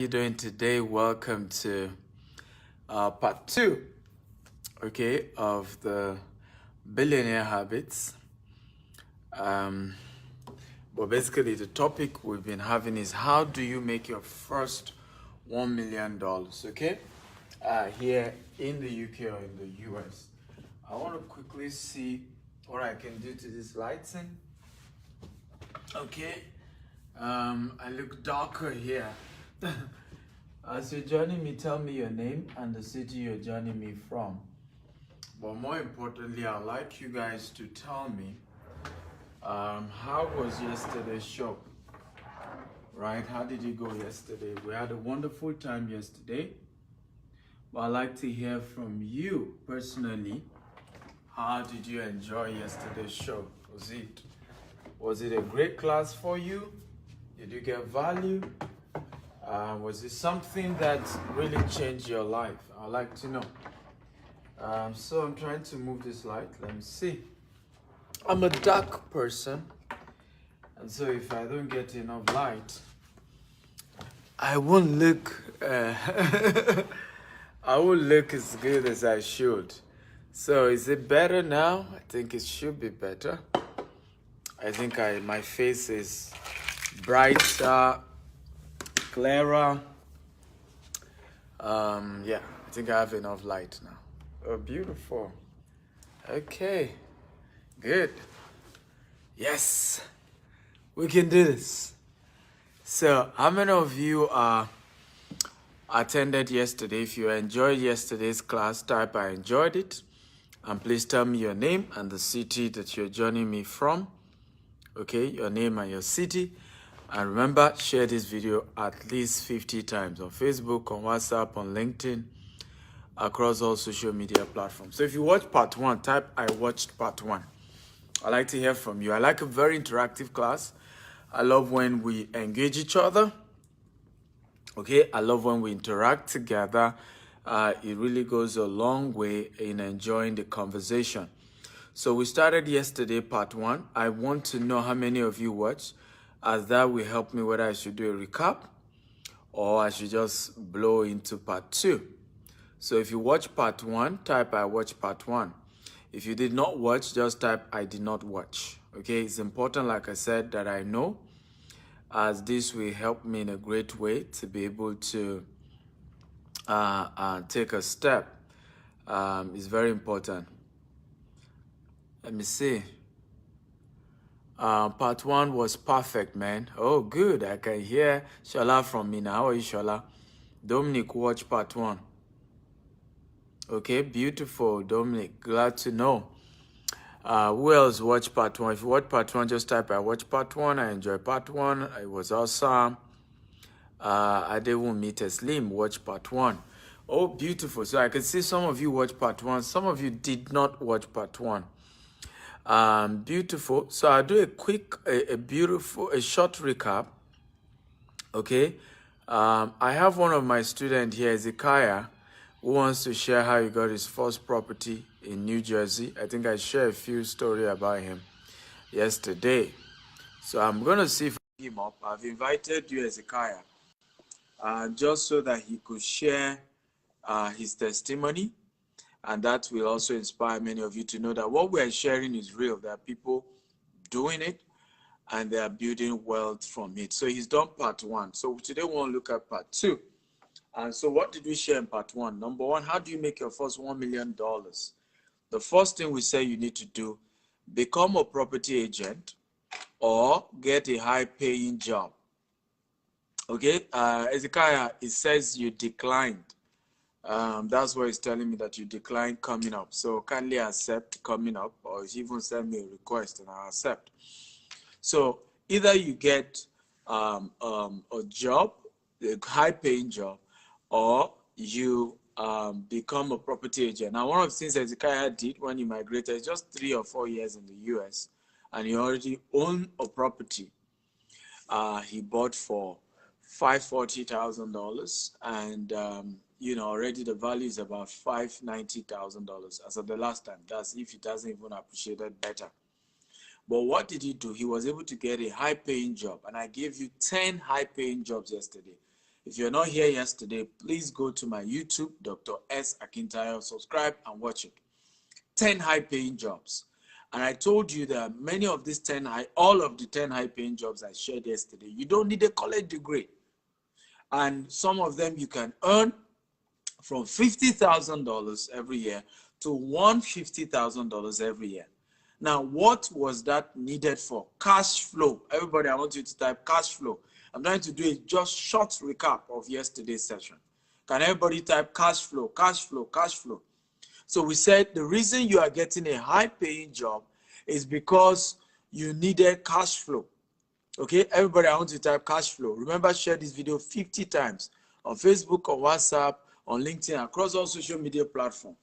You doing today? Welcome to part two, okay, of the billionaire habits. Um, but basically, the topic we've been having is how do you make your first $1 million, okay, here in the UK or in the US. I want to quickly see what I can do to this lighting. Okay, I look darker here. As you're joining me, tell me your name and the city you're joining me from. But more importantly, I'd like you guys to tell me how was yesterday's show? Right? How did you go yesterday? We had a wonderful time yesterday. But I'd like to hear from you personally. How did you enjoy yesterday's show? Was it a great class for you? Did you get value? Was it something that really changed your life? I'd like to know. So I'm trying to move this light. Let me see. I'm a dark person, and so if I don't get enough light, I won't look. I won't look as good as I should. So is it better now? I think it should be better. I think my face is brighter, clearer. Yeah, I think I have enough light now. Oh, beautiful. Okay, good. Yes, we can do this. So, how many of you attended yesterday? If you enjoyed yesterday's class, type I enjoyed it. And please tell me your name and the city that you're joining me from. Okay, your name and your city. And remember, share this video at least 50 times on Facebook, on WhatsApp, on LinkedIn, across all social media platforms. So if you watch part one, type I watched part one. I like to hear from you. I like a very interactive class. I love when we engage each other. Okay, I love when we interact together. It really goes a long way in enjoying the conversation. So we started yesterday, part one. I want to know how many of you watched, as that will help me whether I should do a recap or I should just blow into part two. So if you watch part one, type I watched part one. If you did not watch, just type I did not watch. Okay, it's important, like I said, that I know, as this will help me in a great way to be able to take a step. It's very important. Let me see. Part one was perfect, man. Oh, good. I can hear Shola from me now. How are you, Shola? Dominic, watch part one. Okay, beautiful, Dominic. Glad to know. Who else watched part one? If you watch part one, just type I watched part one. I enjoyed part one. It was awesome. I didn't meet a Slim. Watch part one. Oh, beautiful. So I can see some of you watch part one. Some of you did not watch part one. Beautiful. So I'll do a short recap. Okay. I have one of my students here, Ezekiah, who wants to share how he got his first property in New Jersey. I think I shared a few stories about him yesterday. So I'm going to see if I can get him up. I've invited you, Ezekiah, just so that he could share his testimony. And that will also inspire many of you to know that what we are sharing is real. There are people doing it and they are building wealth from it. So he's done part one. So today we want to look at part two. And so what did we share in part one? Number one, how do you make your first $1 million? The first thing we say you need to do, become a property agent or get a high-paying job. Okay, Ezekiah, it says you declined. That's what it's telling me, that you declined coming up. So kindly accept coming up, or even send me a request and I'll accept. So either you get a job, a high-paying job, or you become a property agent. Now, one of the things Ezekiah did when he migrated, just 3 or 4 years in the US, and he already owned a property. He bought for $540,000, and already the value is about $590,000 as of the last time. That's if it doesn't even appreciate it better. But what did he do? He was able to get a high-paying job, and I gave you 10 high-paying jobs yesterday. If you're not here yesterday, please go to my YouTube, Dr. S. Akintayo, subscribe and watch it. 10 high-paying jobs. And I told you that many of these all of the 10 high-paying jobs I shared yesterday, you don't need a college degree. And some of them you can earn from $50,000 every year to $150,000 every year. Now, what was that needed for? Cash flow. Everybody, I want you to type cash flow. I'm trying to do a just short recap of yesterday's session. Can everybody type cash flow, cash flow, cash flow? So we said the reason you are getting a high-paying job is because you needed cash flow. Okay, everybody, I want you to type cash flow. Remember, share this video 50 times on Facebook, on WhatsApp, on LinkedIn, across all social media platforms.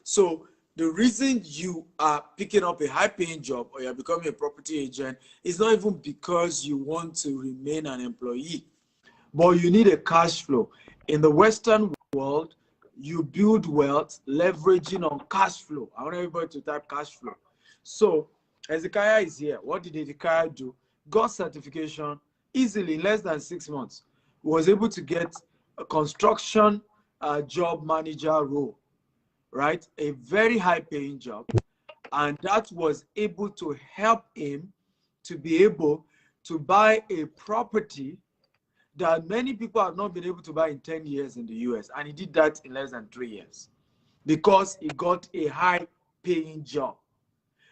So the reason you are picking up a high-paying job or you're becoming a property agent is not even because you want to remain an employee, but you need a cash flow. In the Western world, you build wealth leveraging on cash flow. I want everybody to type cash flow. So Hezekiah is here. What did Hezekiah do? Got certification easily in less than 6 months. He was able to get a construction job manager role, right? A very high paying job. And that was able to help him to be able to buy a property that many people have not been able to buy in 10 years in the US. And he did that in less than 3 years because he got a high paying job.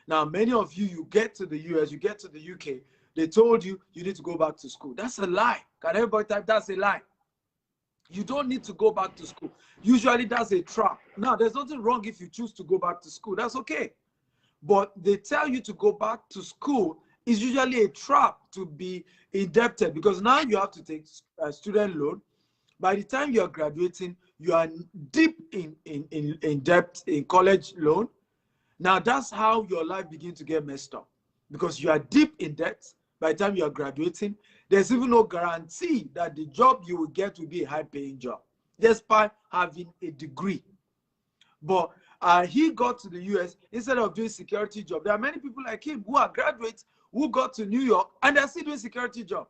Now, many of you, you get to the US, you get to the UK, they told you you need to go back to school. That's a lie. Can everybody type that's a lie? You don't need to go back to school. Usually that's a trap. Now, there's nothing wrong if you choose to go back to school. That's okay. But they tell you to go back to school is usually a trap to be indebted because now you have to take a student loan. By the time you're graduating, you are deep in debt in college loan. Now, that's how your life begins to get messed up because you are deep in debt. By the time you are graduating, there's even no guarantee that the job you will get will be a high-paying job, despite having a degree. But he got to the US instead of doing security job. There are many people like him who are graduates who got to New York and they're still doing security job.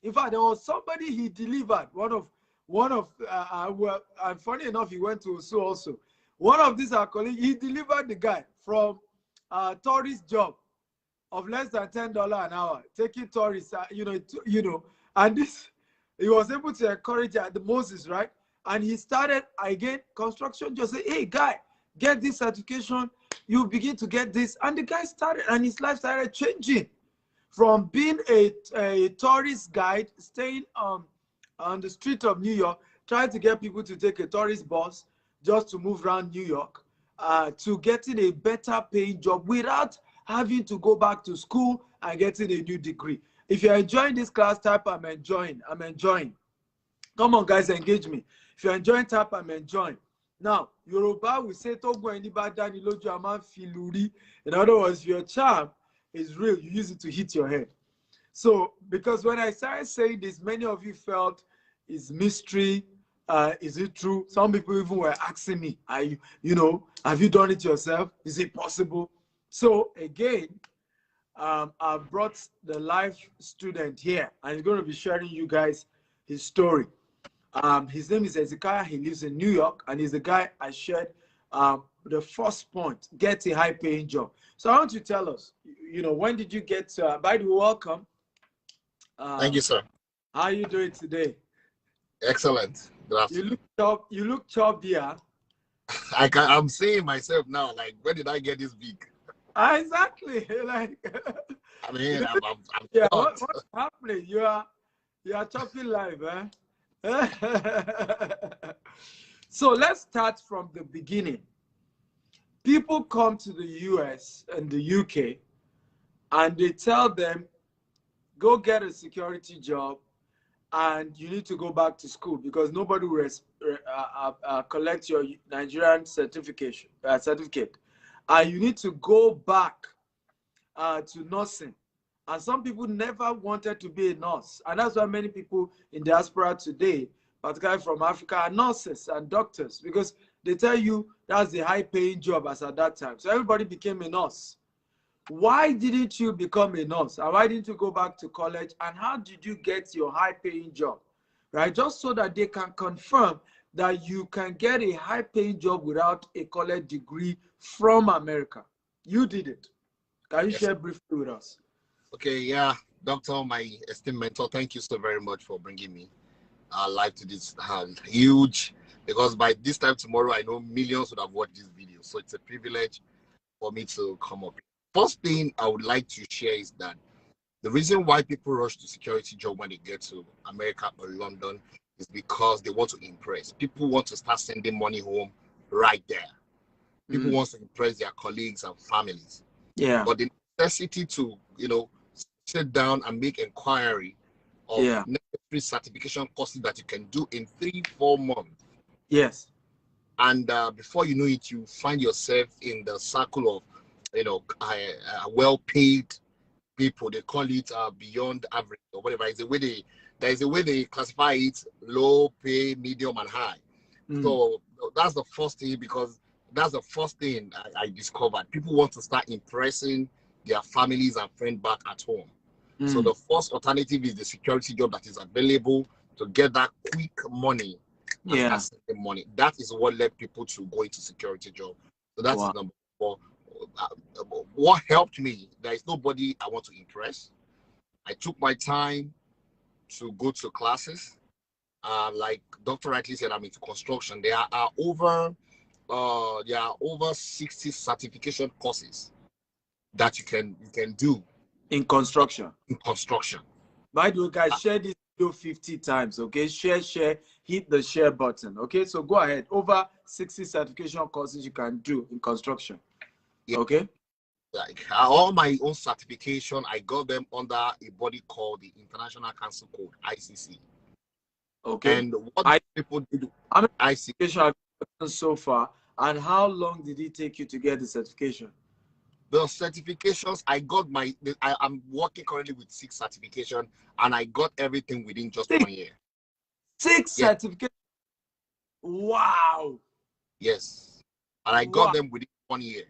In fact, there was somebody he delivered. Well, and funny enough, he went to Osu also. One of these our colleagues, he delivered the guy from a tourist job of less than $10 an hour, taking tourists, and this, he was able to encourage the Moses, right? And he started again construction. Just say, hey, guy, get this certification. You begin to get this, and the guy started, and his life started changing from being a tourist guide, staying on the street of New York, trying to get people to take a tourist bus just to move around New York, to getting a better paying job without having to go back to school and getting a new degree. If you're enjoying this class, type I'm enjoying. I'm enjoying. Come on, guys, engage me. If you're enjoying, type I'm enjoying. Now, Yoruba will say, in other words, your charm is real. You use it to hit your head. So, because when I started saying this, many of you felt it's mystery. Is it true? Some people even were asking me, have you done it yourself? Is it possible? So again, I've brought the live student here, and he's going to be sharing you guys his story. His name is Hezekiah. He lives in New York, and he's the guy I shared the first point, get a high-paying job. So I want you to tell us, when did you get, by the way, welcome. Thank you, sir. How are you doing today? Excellent. Good afternoon. You look chubby, huh? I'm seeing myself now, like, when did I get this big? Exactly. Like, I mean, I'm yeah, what's happening? You are chopping live, eh? So let's start from the beginning. People come to the US and the UK and they tell them, go get a security job and you need to go back to school because nobody will collect your Nigerian certificate. And you need to go back to nursing. And some people never wanted to be a nurse. And that's why many people in diaspora today, particularly from Africa, are nurses and doctors because they tell you that's the high-paying job as at that time. So everybody became a nurse. Why didn't you become a nurse? And why didn't you go back to college? And how did you get your high-paying job? right? Just so that they can confirm that you can get a high-paying job without a college degree from America. You did it. Can you Yes. share briefly with us? Okay, yeah, Doctor, my esteemed mentor, thank you so very much for bringing me live to this huge, because by this time tomorrow, I know millions would have watched this video. So it's a privilege for me to come up. First thing I would like to share is that the reason why people rush to security job when they get to America or London is because they want to impress. People want to start sending money home right there. People want to impress their colleagues and families. Yeah. But the necessity to, sit down and make inquiry of necessary certification courses that you can do in 3-4 months. Yes. And before you know it, you find yourself in the circle of, well-paid people. They call it beyond average or whatever. There is a way they classify it: low pay, medium, and high. So that's the first thing, because that's the first thing I discovered. People want to start impressing their families and friends back at home. So the first alternative is the security job that is available to get that quick money and start saving money. That is what led people to go into security job. So that's number 4. What helped me, there is nobody I want to impress. I took my time to go to classes. Like Dr. rightly said, I'm into construction. There are over 60 certification courses that you can do in construction. By the way, guys, share this video 50 times, okay? Share, hit the share button, okay? So go ahead. Over 60 certification courses you can do in construction, okay? Like all my own certification, I got them under a body called the International Council Code, ICC. Okay. And what people do, how many certifications have you done so far, and how long did it take you to get the certification? The certifications, I'm working currently with 6 certifications, and I got everything within just 1 year. 6 certifications? Wow. Yes. And I got them within 1 year.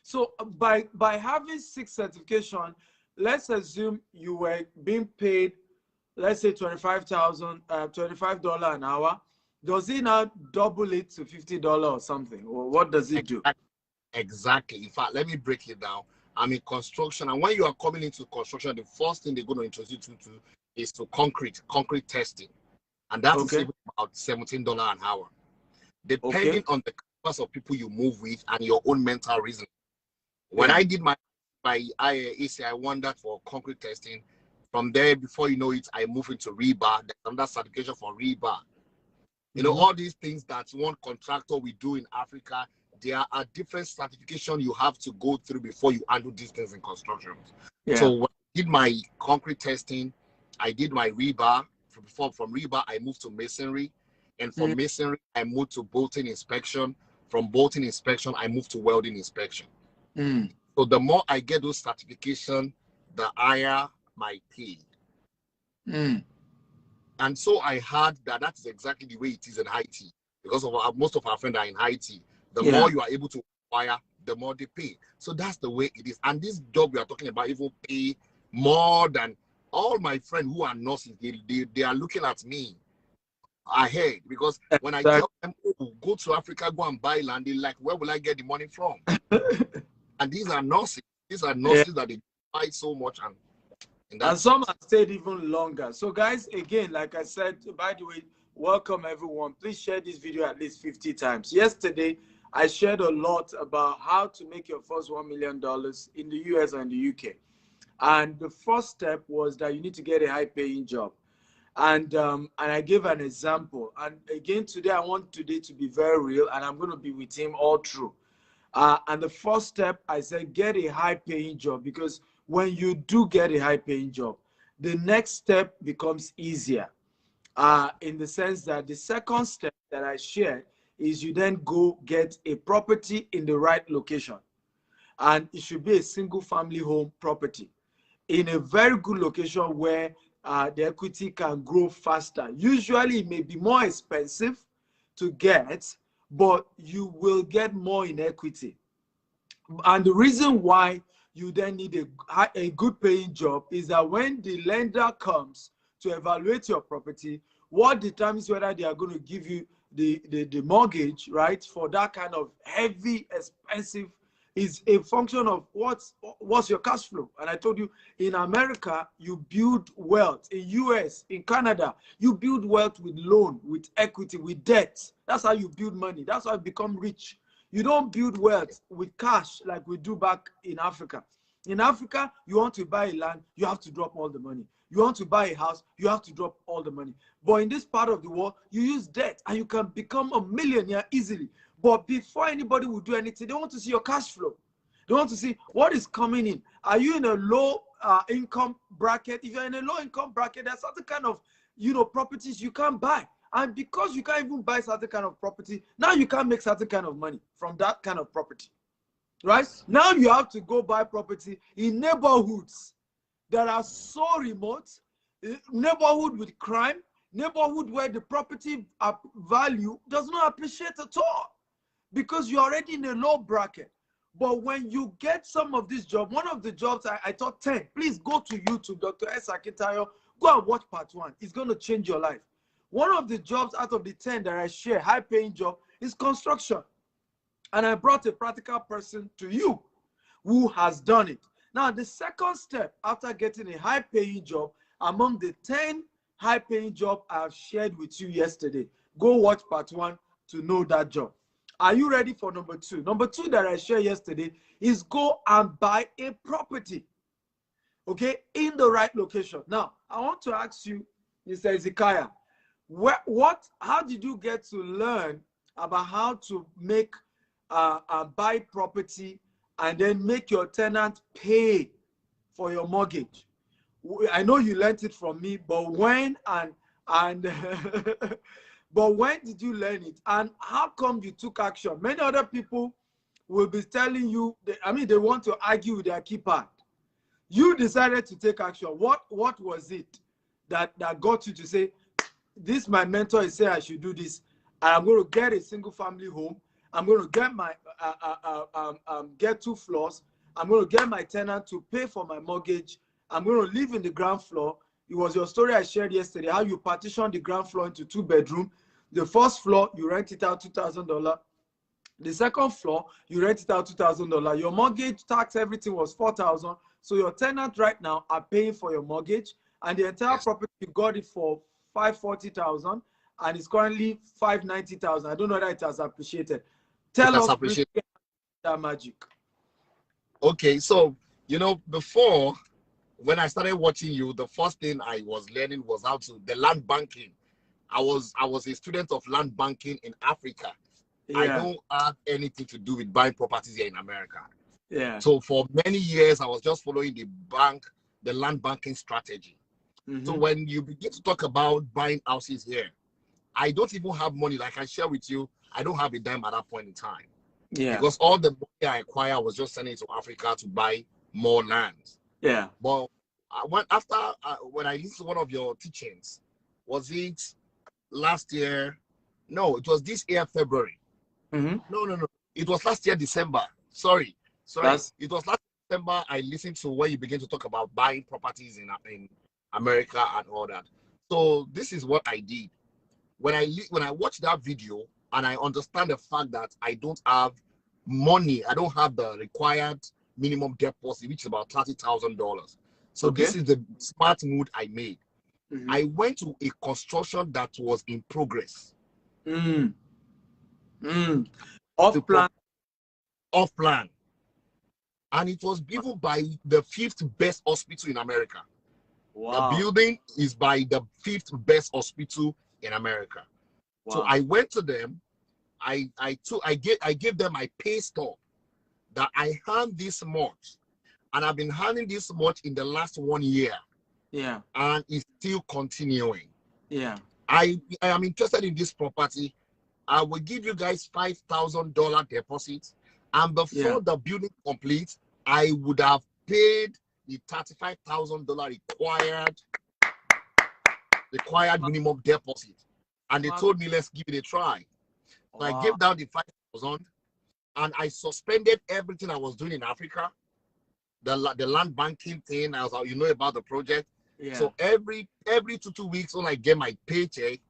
So by having 6 certifications, let's assume you were being paid, let's say $25 an hour. Does it now double it to $50 or something? Or what does it do? Exactly. In fact, let me break it down. I'm in construction, and when you are coming into construction, the first thing they're going to introduce you to is to concrete testing, and that is even about $17 an hour, depending on the class of people you move with and your own mental reasoning. When I did my IAC, I wandered for concrete testing. From there, before you know it, I moved into rebar. There's another certification for rebar. You know, all these things that one contractor we do in Africa, there are different certifications you have to go through before you handle these things in construction. So when I did my concrete testing, I did my rebar. From rebar, I moved to masonry. And from masonry, I moved to bolting inspection. From bolting inspection, I moved to welding inspection. So the more I get those certifications, the higher my pay. And so I heard that that's exactly the way it is in IT, because of most of our friends are in IT. The more you are able to acquire, the more they pay. So that's the way it is. And this job we are talking about even pay more than all my friends who are nurses. They are looking at me ahead, because when I tell them, oh, go to Africa, go and buy land, they're like, where will I get the money from? And these are nurses. These are nurses that they buy so much, and some have stayed even longer. So guys, again, like I said, by the way, welcome everyone. Please share this video at least 50 times. Yesterday, I shared a lot about how to make your first $1 million in the US and the UK. And the first step was that you need to get a high-paying job. And I gave an example. And again, today, I want today to be very real, and I'm going to be with him all through. And the first step, I said, get a high-paying job, because when you do get a high-paying job, the next step becomes easier, in the sense that the second step that I shared is you then go get a property in the right location. And it should be a single-family home property in a very good location where the equity can grow faster. Usually, it may be more expensive to get, but you will get more in equity. And the reason why you then need a good paying job is that when the lender comes to evaluate your property. What determines whether they are going to give you the mortgage, right, for that kind of heavy, expensive, is a function of what's your cash flow. And I told you, in America, you build wealth. In US, in Canada, you build wealth with loan, with equity, with debt. That's how you build money. That's how you become rich. You don't build wealth with cash like we do back in Africa. In Africa, you want to buy a land, you have to drop all the money. You want to buy a house, you have to drop all the money. But in this part of the world, you use debt and you can become a millionaire easily. But before anybody will do anything, they want to see your cash flow. They want to see what is coming in. Are you in a low income bracket? If you're in a low income bracket, there's certain kind of, properties you can't buy. And because you can't even buy certain kind of property, now you can't make certain kind of money from that kind of property. Right? Now you have to go buy property in neighborhoods that are so remote, neighborhood with crime, neighborhood where the property value does not appreciate at all because you're already in a low bracket. But when you get some of this job, one of the jobs I taught 10, please go to YouTube, Dr. S. Akintayo, go and watch part 1. It's going to change your life. One of the jobs out of the 10 that I share, high paying job, is construction. And I brought a practical person to you who has done it. Now, the second step after getting a high paying job among the 10 high paying jobs I've shared with you yesterday, go watch part 1 to know that job. Are you ready for number 2? Number 2 that I shared yesterday is go and buy a property, okay, in the right location. Now, I want to ask you, Mr. Ezekiah, how did you get to learn about how to make buy property and then make your tenant pay for your mortgage? I know you learned it from me, but when but when did you learn it? And how come you took action? Many other people will be telling you, they want to argue with their keypad. You decided to take action. What was it that got you to say, this, my mentor is saying I should do this, and I'm going to get a single family home. I'm going to get my get 2 floors. I'm going to get my tenant to pay for my mortgage. I'm going to live in the ground floor. It was your story I shared yesterday, how you partitioned the ground floor into 2 bedrooms. The first floor, you rent it out $2,000. The second floor, you rent it out $2,000. Your mortgage, tax, everything was $4,000. So your tenant right now are paying for your mortgage, and the entire property, you got it for $540,000, and it's currently $590,000. I don't know whether it has appreciated. Tell us that magic. Okay, so before, when I started watching you, the first thing I was learning was how to the land banking. I was a student of land banking in Africa. Yeah. I don't have anything to do with buying properties here in America. Yeah. So for many years, I was just following the land banking strategy. Mm-hmm. So when you begin to talk about buying houses here, I don't even have money. Like I share with you, I don't have a dime at that point in time. Yeah. Because all the money I acquired, I was just sending it to Africa to buy more land. Yeah. But when I listened to one of your teachings, was it last year? No, it was this year, February. Mm-hmm. No. It was last year, December. Sorry. It was last December I listened to when you began to talk about buying properties in America and all that. So this is what I did. When I watched that video and I understand the fact that I don't have money, I don't have the required minimum deposit, which is about $30,000. So This is the smart move I made. Mm-hmm. I went to a construction that was in progress. Off plan. And it was given by the 5th best hospital in America. Wow. The building is by the 5th best hospital in America. Wow. So I went to them. I gave them my pay stub that I earned this much, and I've been earning this much in the last 1 year. Yeah. And it's still continuing. Yeah. I am interested in this property. I will give you guys $5,000 deposit, and before the building completes, I would have paid the $35,000 required minimum deposit. And they told me, let's give it a try. So I gave down the $5,000, and I suspended everything I was doing in Africa, the land banking thing, as you know about the project. Yeah. So every 2 weeks when I get my paycheck,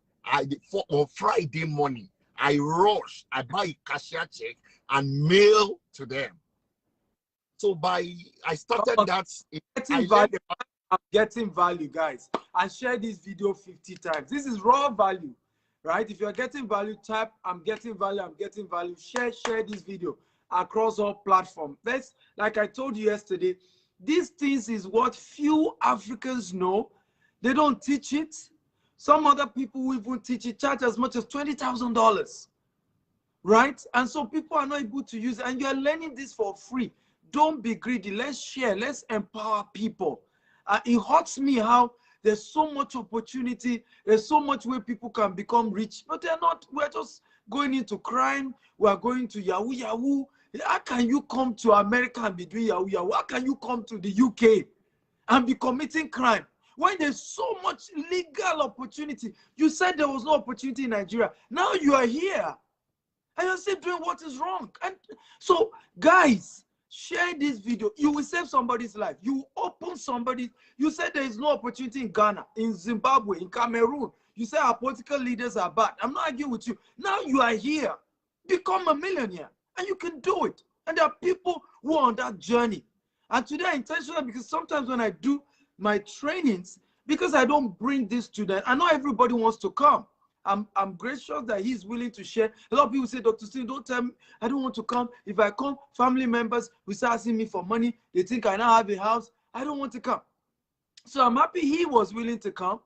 on Friday morning, I rush, I buy a cashier check and mail to them. So I started that. I learned about. I'm getting value, guys. And share this video 50 times. This is raw value, right? If you're getting value, type I'm getting value, I'm getting value. Share this video across all platforms. That's like I told you yesterday. These things is what few Africans know. They don't teach it. Some other people who even teach it charge as much as $20,000, right? And so people are not able to use it, and you're learning this for free. Don't be greedy. Let's share. Let's empower people. It hurts me how there's so much opportunity. There's so much way people can become rich, but they're not. We're just going into crime. We're going to Yahoo Yahoo. How can you come to America and be doing Yahoo Yahoo? How can you come to the UK and be committing crime when there's so much legal opportunity? You said there was no opportunity in Nigeria. Now you are here and you're still doing what is wrong. And so, guys, share this video. You will save somebody's life. You open somebody. You said there is no opportunity in Ghana, in Zimbabwe, in Cameroon. You say our political leaders are bad. I'm not arguing with you. Now you are here. Become a millionaire, and you can do it. And there are people who are on that journey. And today I'm intentional because sometimes when I do my trainings, because I don't bring this to them, I know everybody wants to come. I'm gracious that he's willing to share. A lot of people say, Dr. Steve, don't tell me, I don't want to come. If I come, family members will start asking me for money. They think I now have a house. I don't want to come. So I'm happy he was willing to come.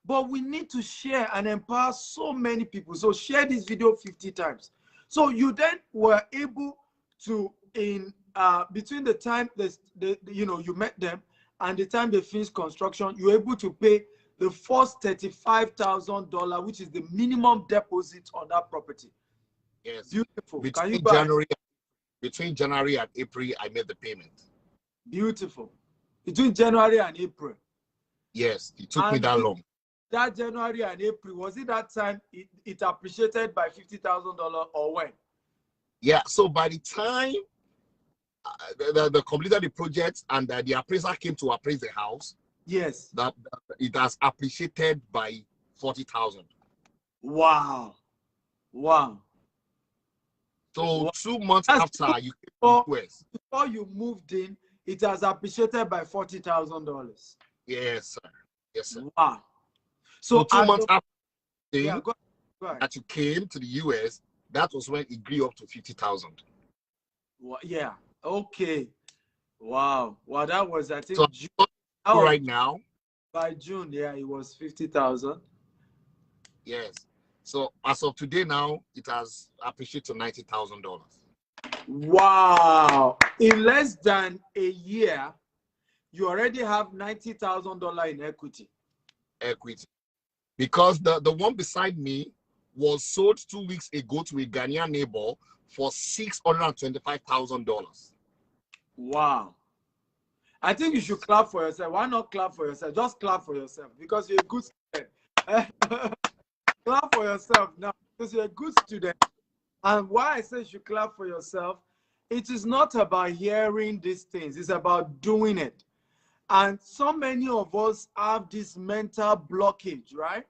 But we need to share and empower so many people. So share this video 50 times. So you then were able to, in between the time you met them and the time they finished construction, you were able to pay the first $35,000, which is the minimum deposit on that property. Yes. Beautiful. Between January and April, I made the payment. Beautiful. Between January and April. Yes, it took me that long. That January and April, was it that time it appreciated by $50,000 or when? Yeah, so by the time the completed the project and the appraiser came to appraise the house, yes, that it has appreciated by 40,000. Wow. So wow. 2 months after you came to the US, before you moved in, it has appreciated by $40,000. Yes, sir. Yes, sir. Wow. So 2 months after that you came to the US, that was when it grew up to 50,000. Yeah. Okay. Wow. Well, that was, I think, so June. Right now, by June, yeah, it was 50,000. Yes. So as of today now, it has appreciated to $90,000. Wow. In less than a year, you already have $90,000 in equity. Because the one beside me was sold 2 weeks ago to a Ghanaian neighbor for $625,000. Wow. I think you should clap for yourself. Why not clap for yourself? Just clap for yourself because you're a good student. Clap for yourself now because you're a good student. And why I say you should clap for yourself, it is not about hearing these things. It's about doing it. And so many of us have this mental blockage, right?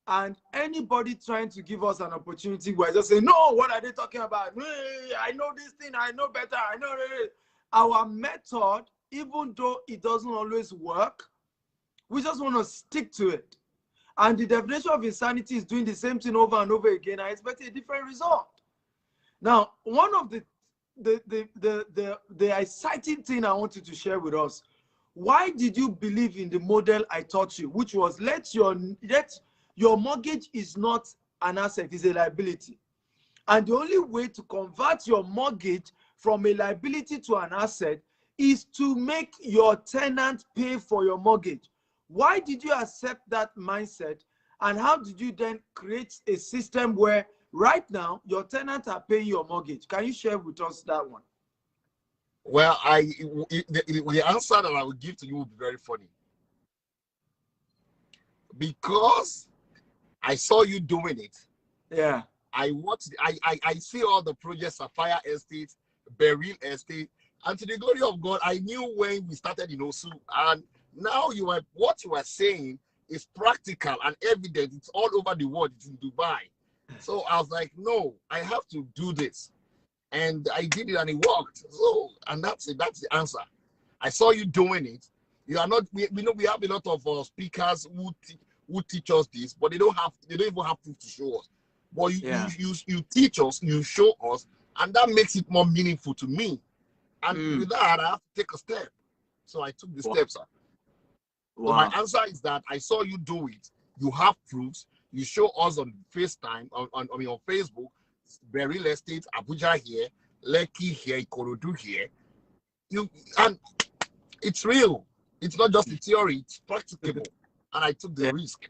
And anybody trying to give us an opportunity, we're just saying, no, what are they talking about? Hey, I know this thing, I know better, I know it. Our method, even though it doesn't always work, we just want to stick to it. And the definition of insanity is doing the same thing over and over again. I expect a different result. Now, one of the exciting thing I wanted to share with us, why did you believe in the model I taught you, which was let your mortgage is not an asset, it's a liability. And the only way to convert your mortgage from a liability to an asset is to make your tenant pay for your mortgage. Why did you accept that mindset? And how did you then create a system where right now your tenants are paying your mortgage? Can you share with us that one? Well, the answer that I will give to you will be very funny. Because I saw you doing it. Yeah. I see all the projects, Sapphire Estate, Beryl Estate, and to the glory of God, I knew when we started in Osu, and Now what you are saying is practical and evident. It's all over the world. It's in Dubai. So I was like, no, I have to do this. And I did it and it worked. So, and that's it. That's the answer. I saw you doing it. You are not, we know we have a lot of speakers who teach us this, but they don't even have proof to show us. But you teach us, you show us, and that makes it more meaningful to me. And with that, I have to take a step. So I took the steps. So my answer is that I saw you do it. You have proofs. You show us on FaceTime, on Facebook, real estate, Abuja here, Lekki here, Ikorodu here. And it's real. It's not just a theory. It's practicable. And I took the risk.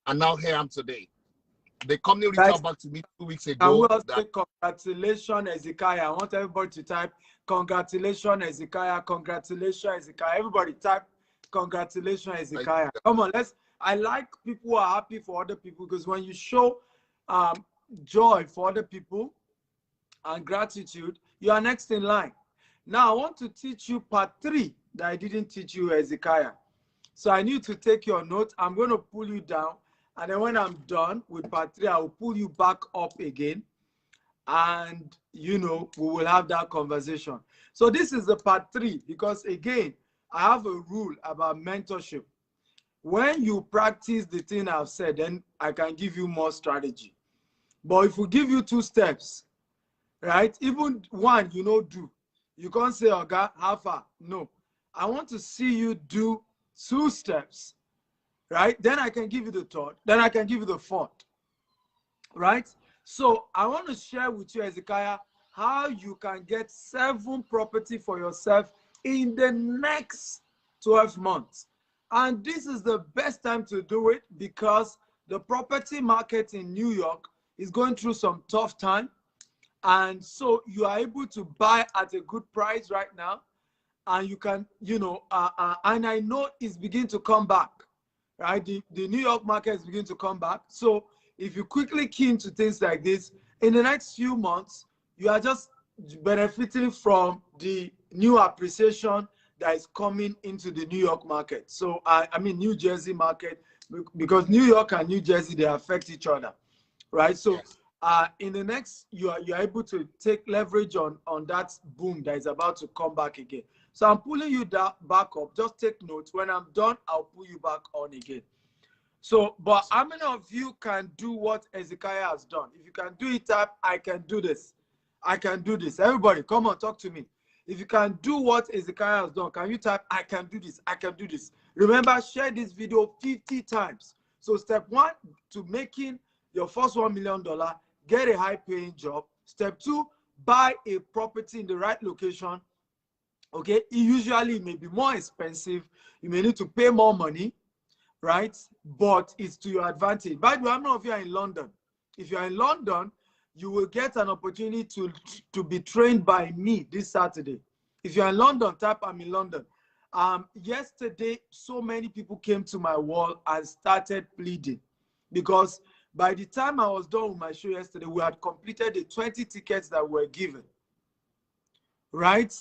And now here I am today. The company reached out back to me 2 weeks ago. Congratulations, Ezekiah. I want everybody to type congratulations, Ezekiah. Congratulations, Ezekiah. Everybody type congratulations, Ezekiah. Come on, I like people who are happy for other people, because when you show joy for other people and gratitude, you are next in line. Now I want to teach you part 3 that I didn't teach you, Ezekiah. So I need to take your notes. I'm going to pull you down, and then when I'm done with part 3, I will pull you back up again, and we will have that conversation. So this is the part 3, because again, I have a rule about mentorship. When you practice the thing I've said, then I can give you more strategy. But if we give you 2 steps, right? Even one, do. You can't say, okay, how far? No. I want to see you do 2 steps, right? Then I can give you the 3rd. Then I can give you the 4th, right? So I want to share with you, Ezekiah, how you can get 7 property for yourself in the next 12 months. And this is the best time to do it, because the property market in New York is going through some tough time. And so you are able to buy at a good price right now. And you can, and I know it's beginning to come back, right? The New York market is beginning to come back. So if you quickly key into things like this, in the next few months, you are just benefiting from the new appreciation that is coming into the New York market. So I mean New Jersey market, because New York and New Jersey, they affect each other, right? So in the next, you are able to take leverage on that boom that is about to come back again. So I'm pulling you back up. Just take notes. When I'm done, I'll pull you back on again. So, but how many of you can do what Ezekiah has done? If you can do it, type, I can do this. I can do this. Everybody, come on, talk to me. If you can do what Ezekiah has done, can you type, I can do this, I can do this. Remember, share this video 50 times. So step 1, to making your first $1 million, get a high-paying job. Step 2, buy a property in the right location. Okay, usually it may be more expensive. You may need to pay more money, right? But it's to your advantage. By the way, I don't know if you are in London. If you are in London, you will get an opportunity to be trained by me this Saturday. If you're in London, type I'm in London. Yesterday, so many people came to my wall and started pleading, because by the time I was done with my show yesterday, we had completed the 20 tickets that were given, right?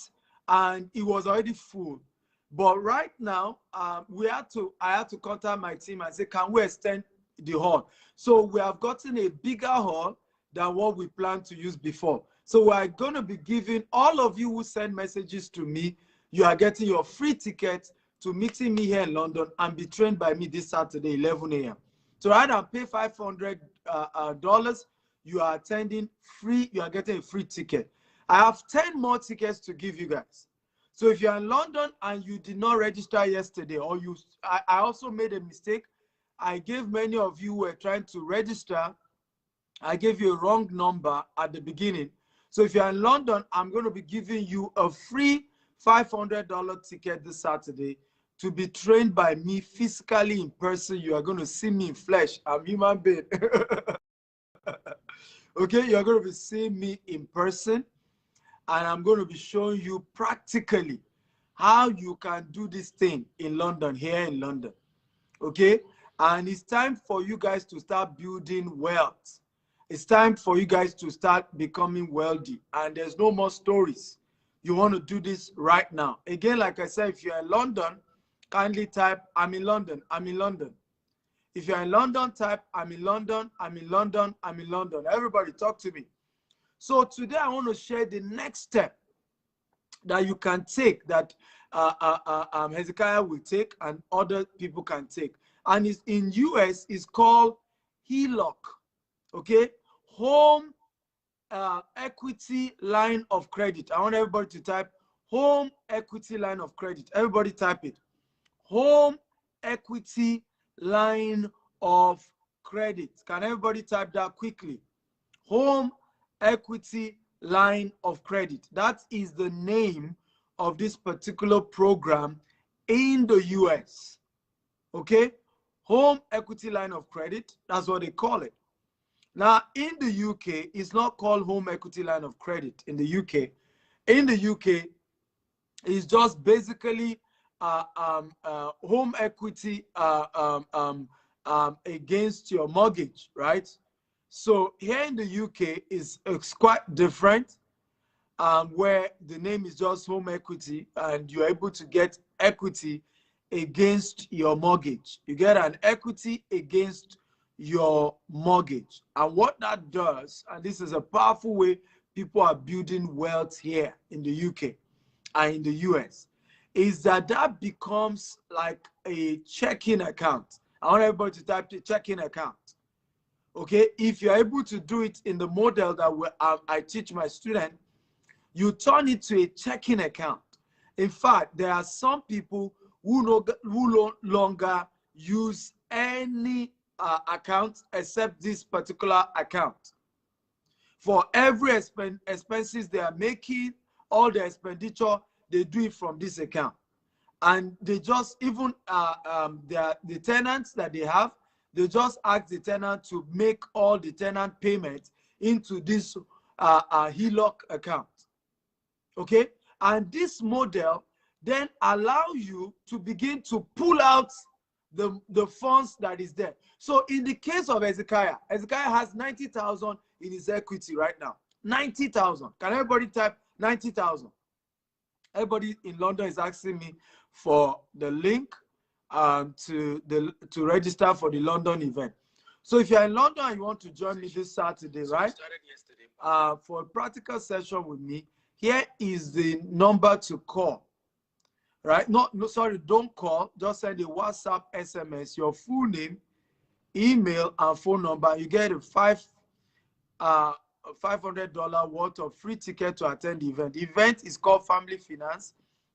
And it was already full. But right now, I had to contact my team and say, can we extend the hall? So we have gotten a bigger hall than what we planned to use before. So we're going to be giving all of you who send messages to me, you are getting your free ticket to meeting me here in London and be trained by me this Saturday, 11 a.m. So rather than pay $500, you are attending free, you are getting a free ticket. I have 10 more tickets to give you guys. So if you're in London and you did not register yesterday, or I also made a mistake. I gave many of you who were trying to register, I gave you a wrong number at the beginning. So if you're in London, I'm going to be giving you a free $500 ticket this Saturday to be trained by me physically in person. You are going to see me in flesh. I'm human being. Okay, you're going to be seeing me in person, and I'm going to be showing you practically how you can do this thing in London, here in London. Okay, and it's time for you guys to start building wealth. It's time for you guys to start becoming wealthy, and there's no more stories. You want to do this right now. Again, like I said, if you're in London kindly type, I'm in London, I'm in London. If you're in London, type, I'm in London, I'm in London, I'm in London. Everybody talk to me. So today I want to share the next step that you can take, that Hezekiah will take and other people can take. And it's in US, it's called HELOC, okay? Home equity line of credit. I want everybody to type home equity line of credit. Everybody type it. Home equity line of credit. Can everybody type that quickly? Home equity line of credit. That is the name of this particular program in the US. Okay? Home equity line of credit. That's what they call it. Now, in the UK, it's not called home equity line of credit in the UK. In the UK, it's just basically home equity against your mortgage, right? So here in the UK, it's quite different, where the name is just home equity, and you're able to get equity against your mortgage. You get an equity against your mortgage. And what that does, and this is a powerful way people are building wealth here in the UK and in the US, is that becomes like a checking account. I want everybody to type the checking account. Okay, if you're able to do it in the model that I teach my student, you turn it to a checking account. In fact, there are some people who no longer use any account except this particular account. For every expenses they are making, all the expenditure, they do it from this account. And they just, even the tenants that they have, they just ask the tenant to make all the tenant payments into this HELOC account. Okay? And this model then allow you to begin to pull out the funds that is there. So in the case of Hezekiah has 90,000 in his equity right now. 90,000. Can everybody type 90,000? Everybody in London is asking me for the link to register for the London event. So if you're in London and you want to join me this Saturday, right? For a practical session with me, here is the number to call. Right? No, sorry, don't call. Just send a WhatsApp, SMS, your full name, email, and phone number. You get a $500 worth of free ticket to attend the event. The event is called Family Finance.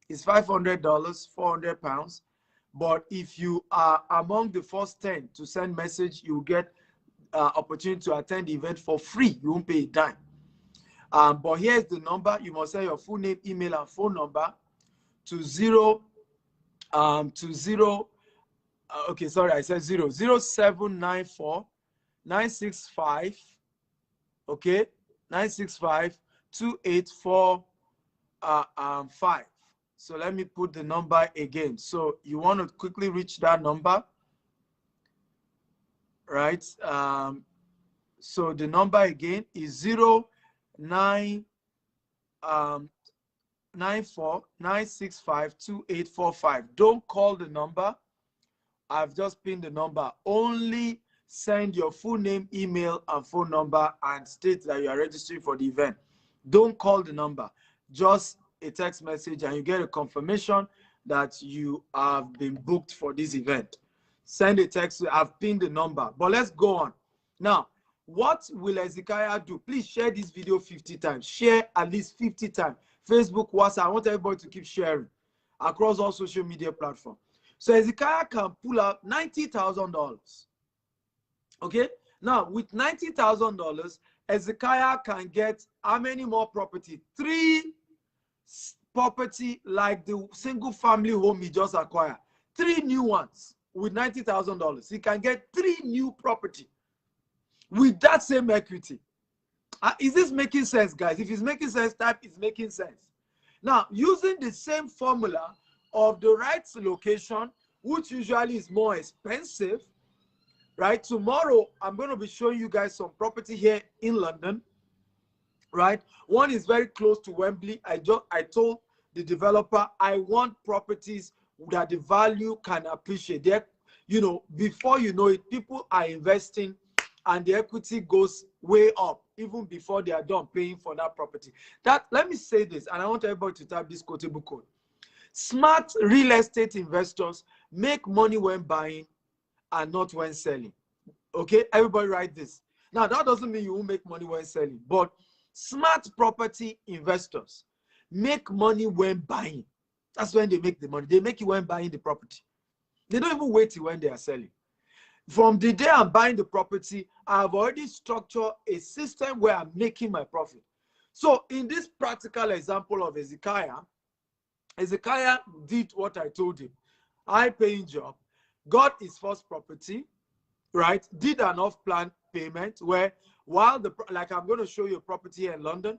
It's $500, 400 pounds. But if you are among the first 10 to send message, you will get opportunity to attend the event for free. You won't pay a dime. But here's the number. You must say your full name, email, and phone number to okay, sorry, I said 0794 965, okay, 965 2845. So let me put the number again. So you want to quickly reach that number, right? So the number again is 94 965 2845. Don't call the number. I've just pinned the number. Only send your full name, email, and phone number and state that you are registering for the event. Don't call the number. Just a text message and you get a confirmation that you have been booked for this event. Send a text. I've pinned the number. But let's go on. Now, what will Hezekiah do? Please share this video 50 times. Share at least 50 times. Facebook, WhatsApp. I want everybody to keep sharing across all social media platforms. So Hezekiah can pull out $90,000. Okay? Now, with $90,000, Hezekiah can get how many more property? 3 property like the single family home he just acquired. 3 new ones with $90,000. He can get 3 new property with that same equity. Is this making sense, guys? If it's making sense, type it's making sense. Now, using the same formula of the right location, which usually is more expensive, right? Tomorrow, I'm going to be showing you guys some property here in London, right? One is very close to Wembley. I told the developer I want properties that the value can appreciate. There, you know, before you know it, people are investing and the equity goes way up even before they are done paying for that property. That, let me say this, and I want everybody to type this quotable code. Smart real estate investors make money when buying and not when selling. Okay, everybody write this. Now, that doesn't mean you won't make money when selling, but smart property investors make money when buying. That's when they make the money. They make it when buying the property. They don't even wait till when they are selling. From the day I'm buying the property, I've already structured a system where I'm making my profit. So in this practical example of Hezekiah, Hezekiah did what I told him. High-paying job, got his first property, right? Did an off-plan payment where, while the, like I'm going to show you a property here in London,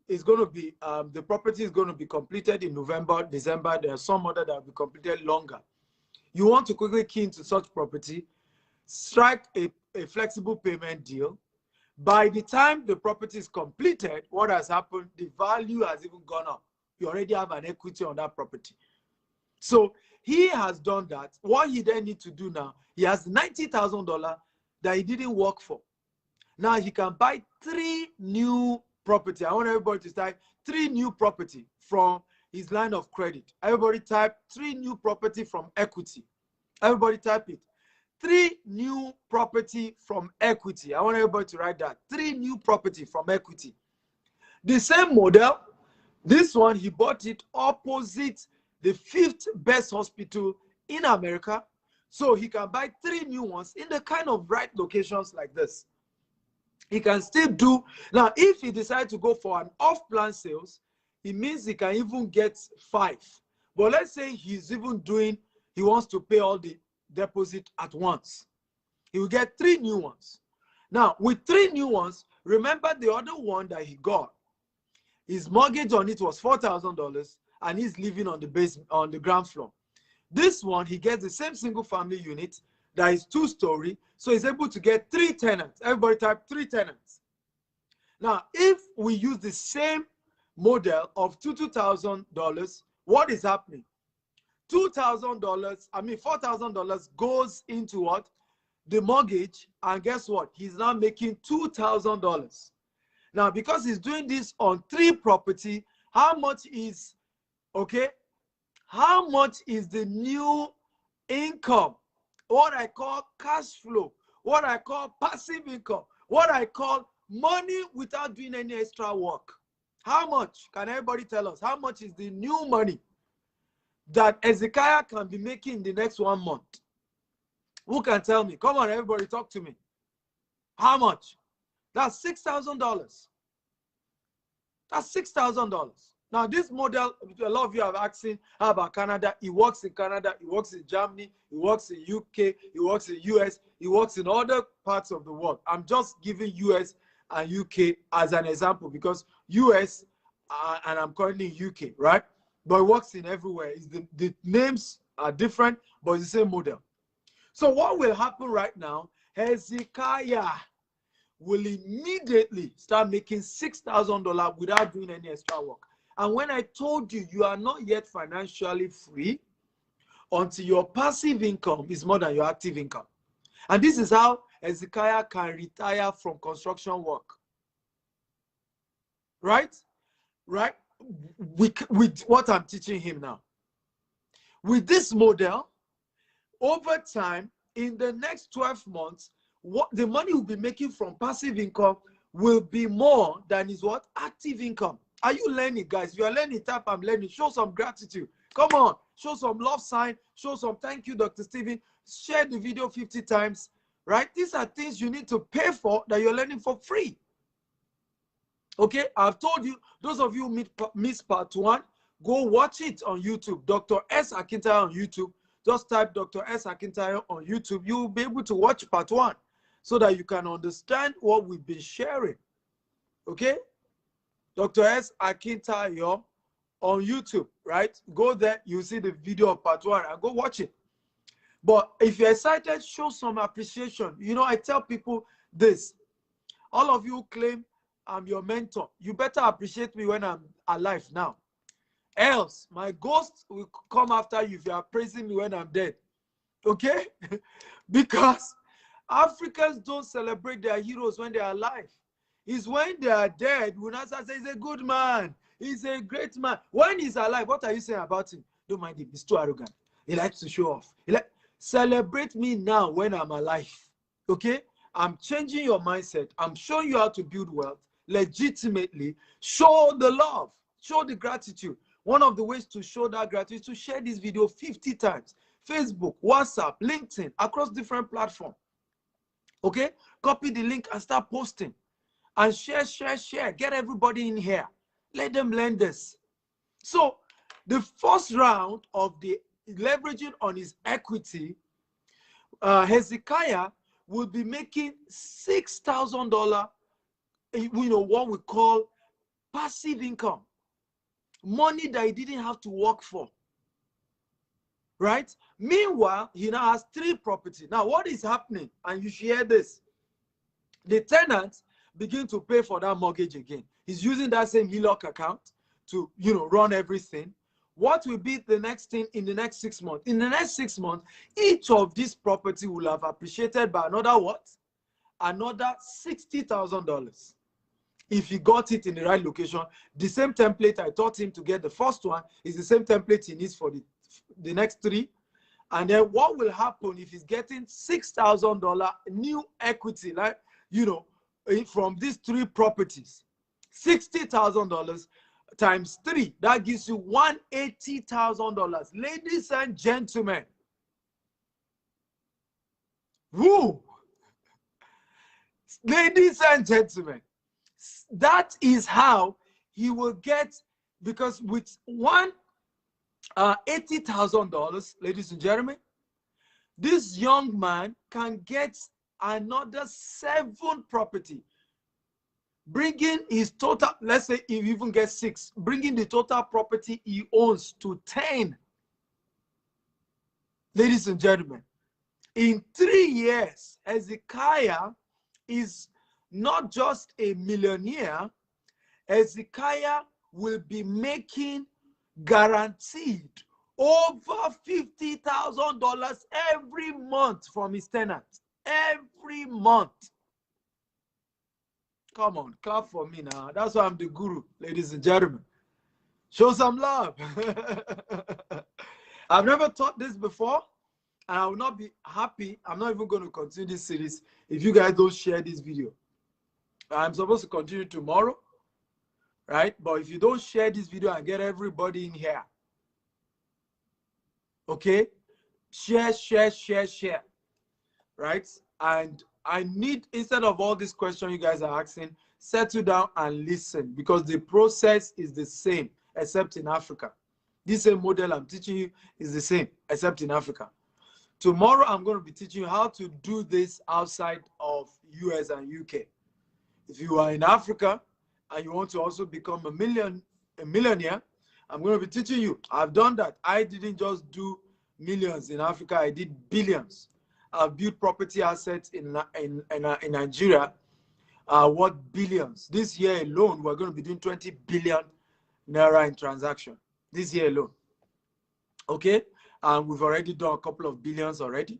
is going to be, the property is going to be completed in November, December. There's some other that will be completed longer. You want to quickly key into such property, strike a flexible payment deal. By the time the property is completed, what has happened? The value has even gone up. You already have an equity on that property. So he has done that. What he then needs to do now, he has $90,000 that he didn't work for. Now he can buy 3 new property. I want everybody to type 3 new property from his line of credit. Everybody type 3 new property from equity. Everybody type it. 3 new property from equity. I want everybody to write that. 3 new property from equity. The same model. This one, he bought it opposite the 5th best hospital in America. So he can buy 3 new ones in the kind of right locations like this. He can still do. Now, if he decides to go for an off-plan sales, it means he can even get 5. But let's say he's even doing, he wants to pay all the deposit at once. He will get 3 new ones. Now, with 3 new ones, remember the other one that he got, his mortgage on it was $4,000 and he's living on the on the ground floor. This one, he gets the same single family unit that is 2-story, so he's able to get 3 tenants. Everybody type 3 tenants. Now, if we use the same model of $2,000, what is happening? $2,000, I mean $4,000 goes into what? The mortgage, and guess what? He's now making $2,000. Now, because he's doing this on 3 property, how much is, okay, how much is the new income? What I call cash flow, what I call passive income, what I call money without doing any extra work. How much? Can everybody tell us? How much is the new money that Hezekiah can be making in the next 1 month? Who can tell me? Come on, everybody, talk to me. How much? That's $6,000. That's $6,000. Now, this model, a lot of you have asking how about Canada. He works in Canada, he works in Germany, he works in UK, he works in US, he works in other parts of the world. I'm just giving US and UK as an example because US and I'm currently in UK, right? But it works in everywhere. The names are different, but it's the same model. So what will happen right now? Hezekiah will immediately start making $6,000 without doing any extra work. And when I told you, you are not yet financially free until your passive income is more than your active income. And this is how Hezekiah can retire from construction work. Right? Right? With what I'm teaching him now. With this model, over time, in the next 12 months, what the money will be making from passive income will be more than his what? Active income. Are you learning, guys? If you are learning, type I'm learning. Show some gratitude. Come on. Show some love sign. Show some thank you, Dr. Stephen. Share the video 50 times. Right? These are things you need to pay for that you're learning for free. Okay? I've told you, those of you who missed part 1, go watch it on YouTube. Dr. S. Akintayo on YouTube. Just type Dr. S. Akintayo on YouTube. You will be able to watch part 1 so that you can understand what we've been sharing. Okay? Dr. S. Akintayo on YouTube, right? Go there, you see the video of part 1 and go watch it. But if you're excited, show some appreciation. You know, I tell people this. All of you claim I'm your mentor. You better appreciate me when I'm alive now. Else, my ghost will come after you if you are praising me when I'm dead. Okay? Because Africans don't celebrate their heroes when they are alive. It's when they are dead, we not say he's a good man, he's a great man. When he's alive, what are you saying about him? Don't mind him, he's too arrogant. He likes to show off. Celebrate me now when I'm alive. Okay? I'm changing your mindset. I'm showing you how to build wealth legitimately. Show the love, show the gratitude. One of the ways to show that gratitude is to share this video 50 times. Facebook, WhatsApp, LinkedIn, across different platforms. Okay? Copy the link and start posting. And share. Get everybody in here. Let them learn this. So, the first round of the leveraging on his equity, Hezekiah will be making $6,000, what we call passive income. Money that he didn't have to work for. Right? Meanwhile, he now has 3 properties. Now, what is happening? And you should hear this. The tenants begin to pay for that mortgage again. He's using that same HELOC account to, run everything. What will be the next thing in the next 6 months? In the next 6 months, each of these property will have appreciated by another what? Another $60,000. If he got it in the right location, the same template I taught him to get the first one is the same template he needs for the next 3. And then what will happen if he's getting $6,000 new equity, like, from these 3 properties? $60,000 times 3, that gives you $180,000. Ladies and gentlemen, woo! Ladies and gentlemen, that is how he will get, because with $80,000, ladies and gentlemen, this young man can get another 7 property, bringing his total, let's say if he even gets 6, bringing the total property he owns to 10. Ladies and gentlemen, in 3 years, Hezekiah is not just a millionaire. Hezekiah will be making guaranteed over $50,000 every month from his tenants. Every month. Come on, clap for me now. That's why I'm the guru, ladies and gentlemen. Show some love. I've never taught this before, and I will not be happy. I'm not even going to continue this series if you guys don't share this video. I'm supposed to continue tomorrow, right? But if you don't share this video and get everybody in here, okay? Share, right? And I need, instead of all these questions you guys are asking, settle down and listen, because the process is the same, except in Africa. This same model I'm teaching you is the same, except in Africa. Tomorrow, I'm going to be teaching you how to do this outside of US and UK. If you are in Africa and you want to also become a millionaire, I'm going to be teaching you. I've done that. I didn't just do millions in Africa. I did billions. I've built property assets in Nigeria worth billions. This year alone, we're going to be doing 20 billion naira in transaction. This year alone. Okay? And we've already done a couple of billions already.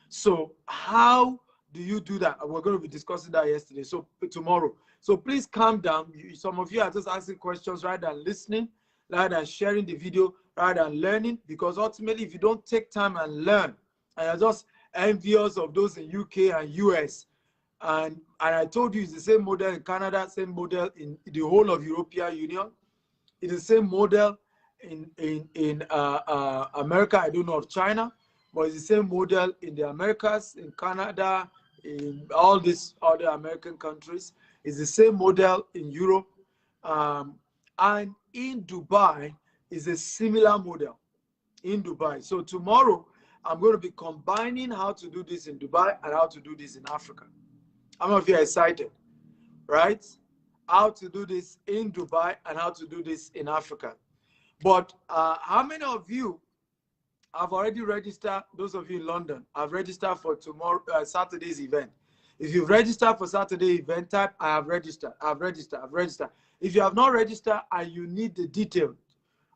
So how do you do that? We're going to be discussing that yesterday. So tomorrow. So please calm down. Some of you are just asking questions rather than listening, rather than sharing the video, rather than learning. Because ultimately, if you don't take time and learn, and you're just envious of those in UK and US, and I told you it's the same model in Canada, same model in the whole of European Union. It's the same model in America. I don't know of China, but it's the same model in the Americas, in Canada, in all these other American countries. It's the same model in Europe, and in Dubai is a similar model in Dubai. So tomorrow I'm going to be combining how to do this in Dubai and how to do this in Africa. How many of you are excited, right? How to do this in Dubai and how to do this in Africa. But how many of you have already registered? Those of you in London have registered for tomorrow, Saturday's event. If you've registered for Saturday event, type I have registered, I've registered, I've registered. If you have not registered and you need the detail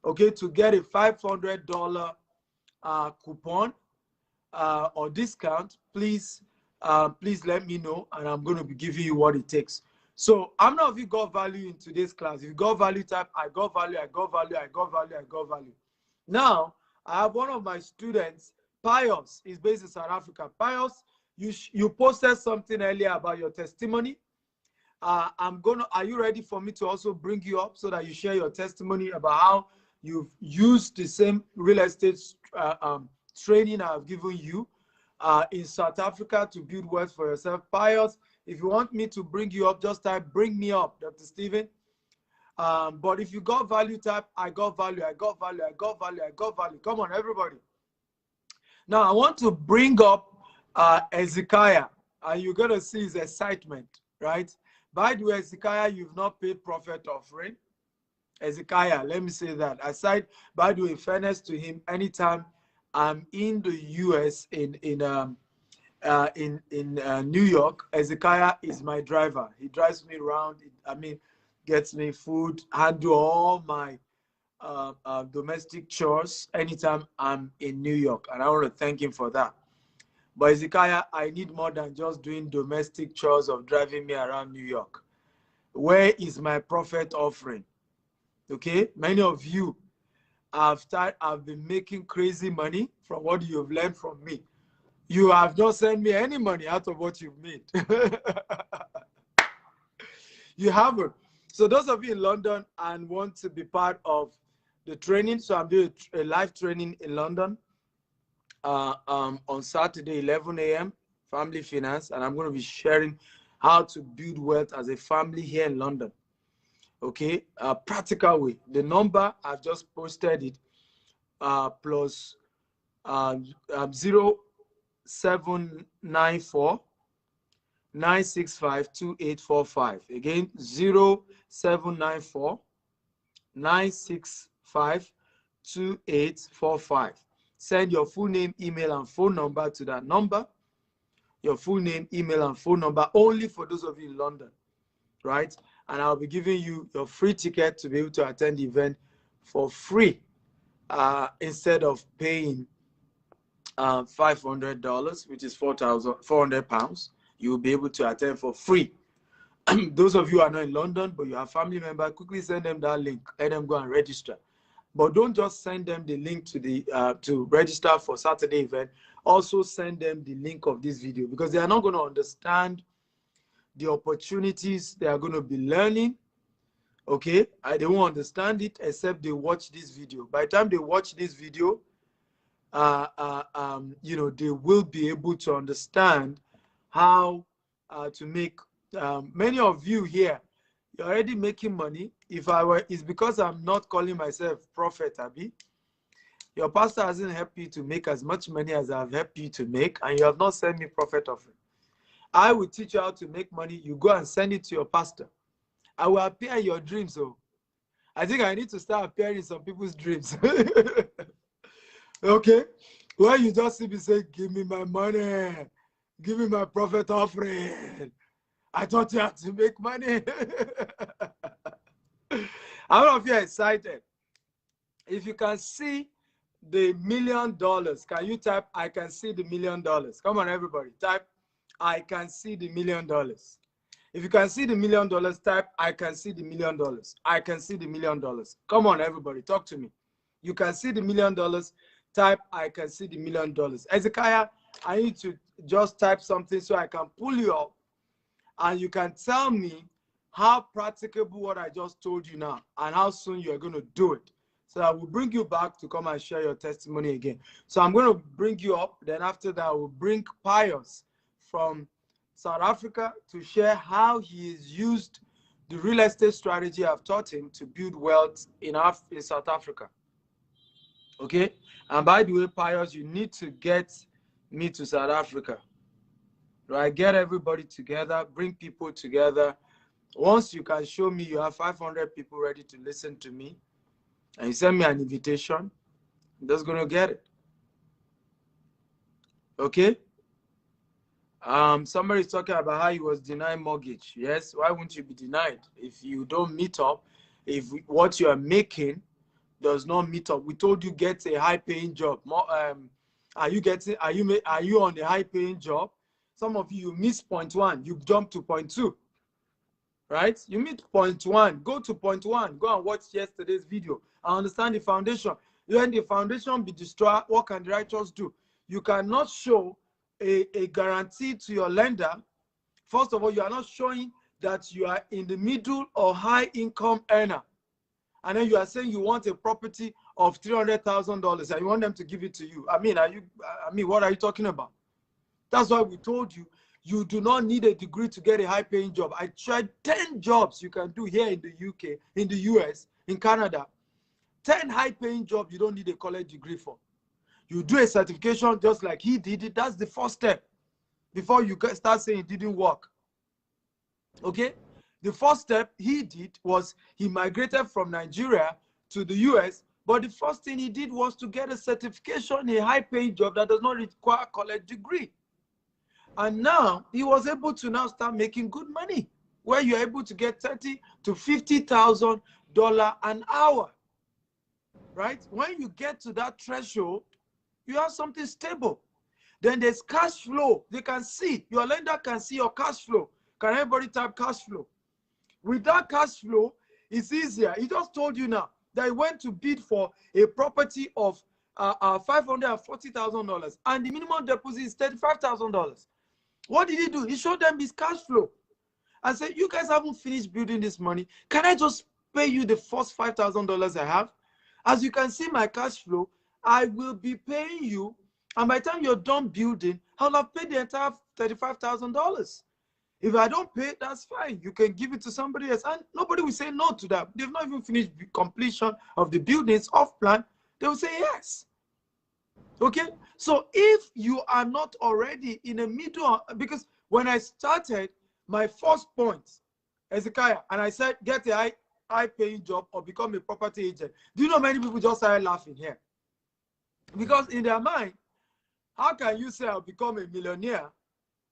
okay, to get a $500 coupon or discount, please let me know, and I'm going to be giving you what it takes. So how many of you got value in today's class? If you got value, type I got value, I got value, I got value, I got value. Now I have one of my students, Pius, is based in South Africa. Pius, you posted something earlier about your testimony. Are you ready for me to also bring you up so that you share your testimony about how you've used the same real estate training I've given you in South Africa to build wealth for yourself? Pius, if you want me to bring you up, just type bring me up, Dr. Stephen. But if you got value, type I got value, I got value, I got value, I got value. Come on, everybody. Now I want to bring up Ezekiah, and you're gonna see his excitement, right? By the way, Ezekiah, you've not paid prophet offering. Ezekiah, let me say that. Aside, by the way, fairness to him, anytime I'm in the US in New York, Ezekiah is my driver. He drives me around. Gets me food, handle all my domestic chores anytime I'm in New York, and I want to thank him for that. But Ezekiah, I need more than just doing domestic chores of driving me around New York. Where is my prophet offering? Okay, many of you have been making crazy money from what you've learned from me. You have not sent me any money out of what you've made. You haven't. So those of you in London and want to be part of the training, so I'm doing a live training in London on Saturday, 11 a.m., Family Finance, and I'm going to be sharing how to build wealth as a family here in London. Okay, practical way. The number, I've just posted it, plus 0794 965 2845. Again, 0794 965 2845. Send your full name, email, and phone number to that number. Your full name, email, and phone number, only for those of you in London, right? And I'll be giving you your free ticket to be able to attend the event for free instead of paying $500, which is £4,400. You will be able to attend for free. Those of you who are not in London, but you have family member, quickly send them that link. Let them go and register. But don't just send them the link to the to register for Saturday event. Also send them the link of this video, because they are not going to understand the opportunities they are going to be learning. Okay, they won't understand it except they watch this video. By the time they watch this video, you know, they will be able to understand how to make. Many of you here, you're already making money. If I were, it's because I'm not calling myself prophet, Abi. Your pastor hasn't helped you to make as much money as I've helped you to make, and you have not sent me prophet offering. I will teach you how to make money. You go and send it to your pastor. I will appear in your dreams. So I think I need to start appearing in some people's dreams. Okay? Where you just see me say, give me my money. Give me my prophet offering. I thought you had to make money. How many of you are excited? If you can see the $1 million, can you type, I can see the $1 million? Come on, everybody. Type, I can see the $1 million. If you can see the $1 million, type, I can see the $1 million. I can see the $1 million. Come on, everybody. Talk to me. You can see the $1 million. Type, I can see the $1 million. Ezekiah, I need to just type something so I can pull you up, and you can tell me how practicable what I just told you now and how soon you're going to do it. So I will bring you back to come and share your testimony again. So I'm going to bring you up. Then after that, I will bring Pius from South Africa to share how he has used the real estate strategy I've taught him to build wealth in South Africa. Okay? And by the way, Pius, you need to get me to South Africa. Right? Get everybody together, bring people together. Once you can show me you have 500 people ready to listen to me, and you send me an invitation, I'm just going to get it. Okay? Somebody's talking about how he was denied mortgage. Yes, why wouldn't you be denied? If you don't meet up, if what you are making does not meet up. We told you get a high-paying job. Are you on a high-paying job? Some of you miss point one, you jump to point two, right? You meet point one, go to point one, go and watch yesterday's video. I understand the foundation. When the foundation be destroyed, what can the righteous do? You cannot show a guarantee to your lender. First of all, you are not showing that you are in the middle or high income earner. And then you are saying you want a property of $300,000 and you want them to give it to you. I mean, what are you talking about? That's why we told you, you do not need a degree to get a high-paying job. I tried 10 jobs you can do here in the UK, in the US, in Canada. 10 high-paying jobs you don't need a college degree for. You do a certification just like he did it. That's the first step before you start saying it didn't work. Okay? The first step he did was he migrated from Nigeria to the US, but the first thing he did was to get a certification, a high-paying job that does not require a college degree. And now he was able to now start making good money, where you're able to get $30,000 to $50,000 an hour, right? When you get to that threshold, you have something stable. Then there's cash flow. They can see, your lender can see your cash flow. Can everybody type cash flow? With that cash flow, it's easier. He just told you now that he went to bid for a property of $540,000 and the minimum deposit is $35,000. What did he do? He showed them his cash flow and said, you guys haven't finished building this money. Can I just pay you the first $5,000 I have? As you can see my cash flow, I will be paying you. And by the time you're done building, I'll have paid the entire $35,000. If I don't pay, that's fine. You can give it to somebody else. And nobody will say no to that. They've not even finished completion of the buildings off plan. They will say yes. Okay? So if you are not already in the middle, because when I started, my first point, Ezekiah, and I said, get a high-paying job or become a property agent. Do you know many people just started laughing here? Because in their mind, how can you say I'll become a millionaire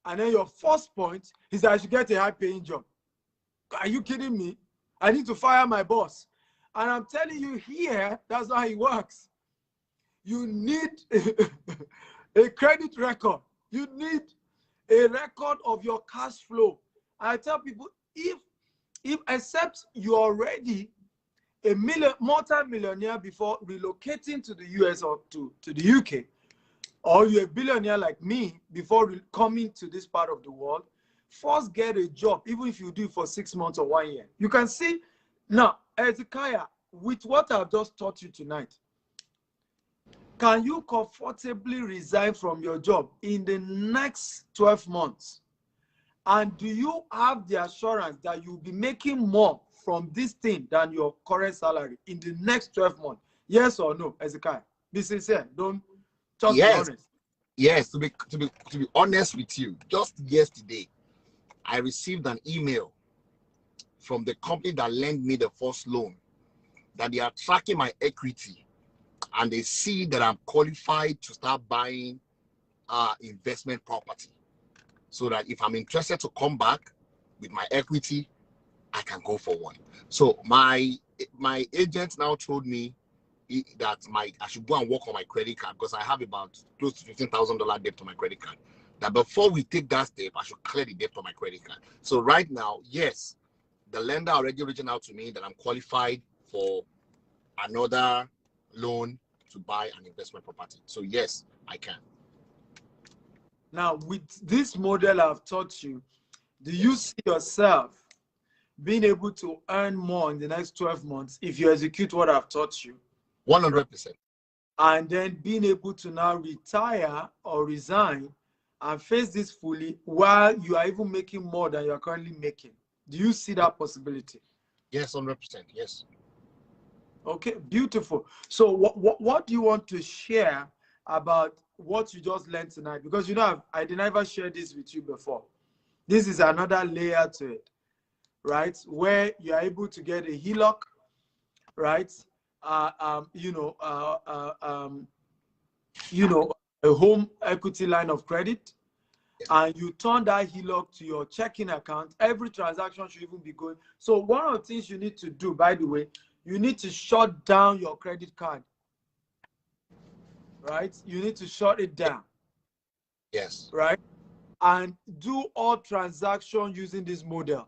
and then your first point is that I should get a high-paying job? Are you kidding me? I need to fire my boss. And I'm telling you here, that's not how it works. You need a credit record. You need a record of your cash flow. I tell people, if except you're already a multi-millionaire before relocating to the US or to the UK, or you're a billionaire like me before coming to this part of the world, first get a job, even if you do it for 6 months or 1 year. You can see now, Ezekiah, with what I've just taught you tonight, can you comfortably resign from your job in the next 12 months? And do you have the assurance that you'll be making more from this thing than your current salary in the next 12 months? Yes or no, Ezekiah? Be sincere. Don't just be honest. Yes, to be honest with you, just yesterday, I received an email from the company that lent me the first loan that they are tracking my equity and they see that I'm qualified to start buying investment property, so that if I'm interested to come back with my equity, I can go for one. So my agent now told me that I should go and work on my credit card, because I have about close to $15,000 debt on my credit card. That before we take that step, I should clear the debt on my credit card. So right now, yes, the lender already reaching out to me that I'm qualified for another loan to buy an investment property. So yes, I can. Now, with this model I've taught you, do you see yourself being able to earn more in the next 12 months if you execute what I've taught you? 100%. And then being able to now retire or resign and face this fully while you are even making more than you're currently making. Do you see that possibility? Yes, 100%. Yes. Okay, beautiful. So what do you want to share about what you just learned tonight? Because you know, I didn't ever share this with you before. This is another layer to it, right? Where you're able to get a HELOC, right? A home equity line of credit, and you turn that HELOC to your checking account. Every transaction should even be going. So one of the things you need to do, by the way, you need to shut down your credit card. Right? You need to shut it down. Yes. Right? And do all transactions using this model.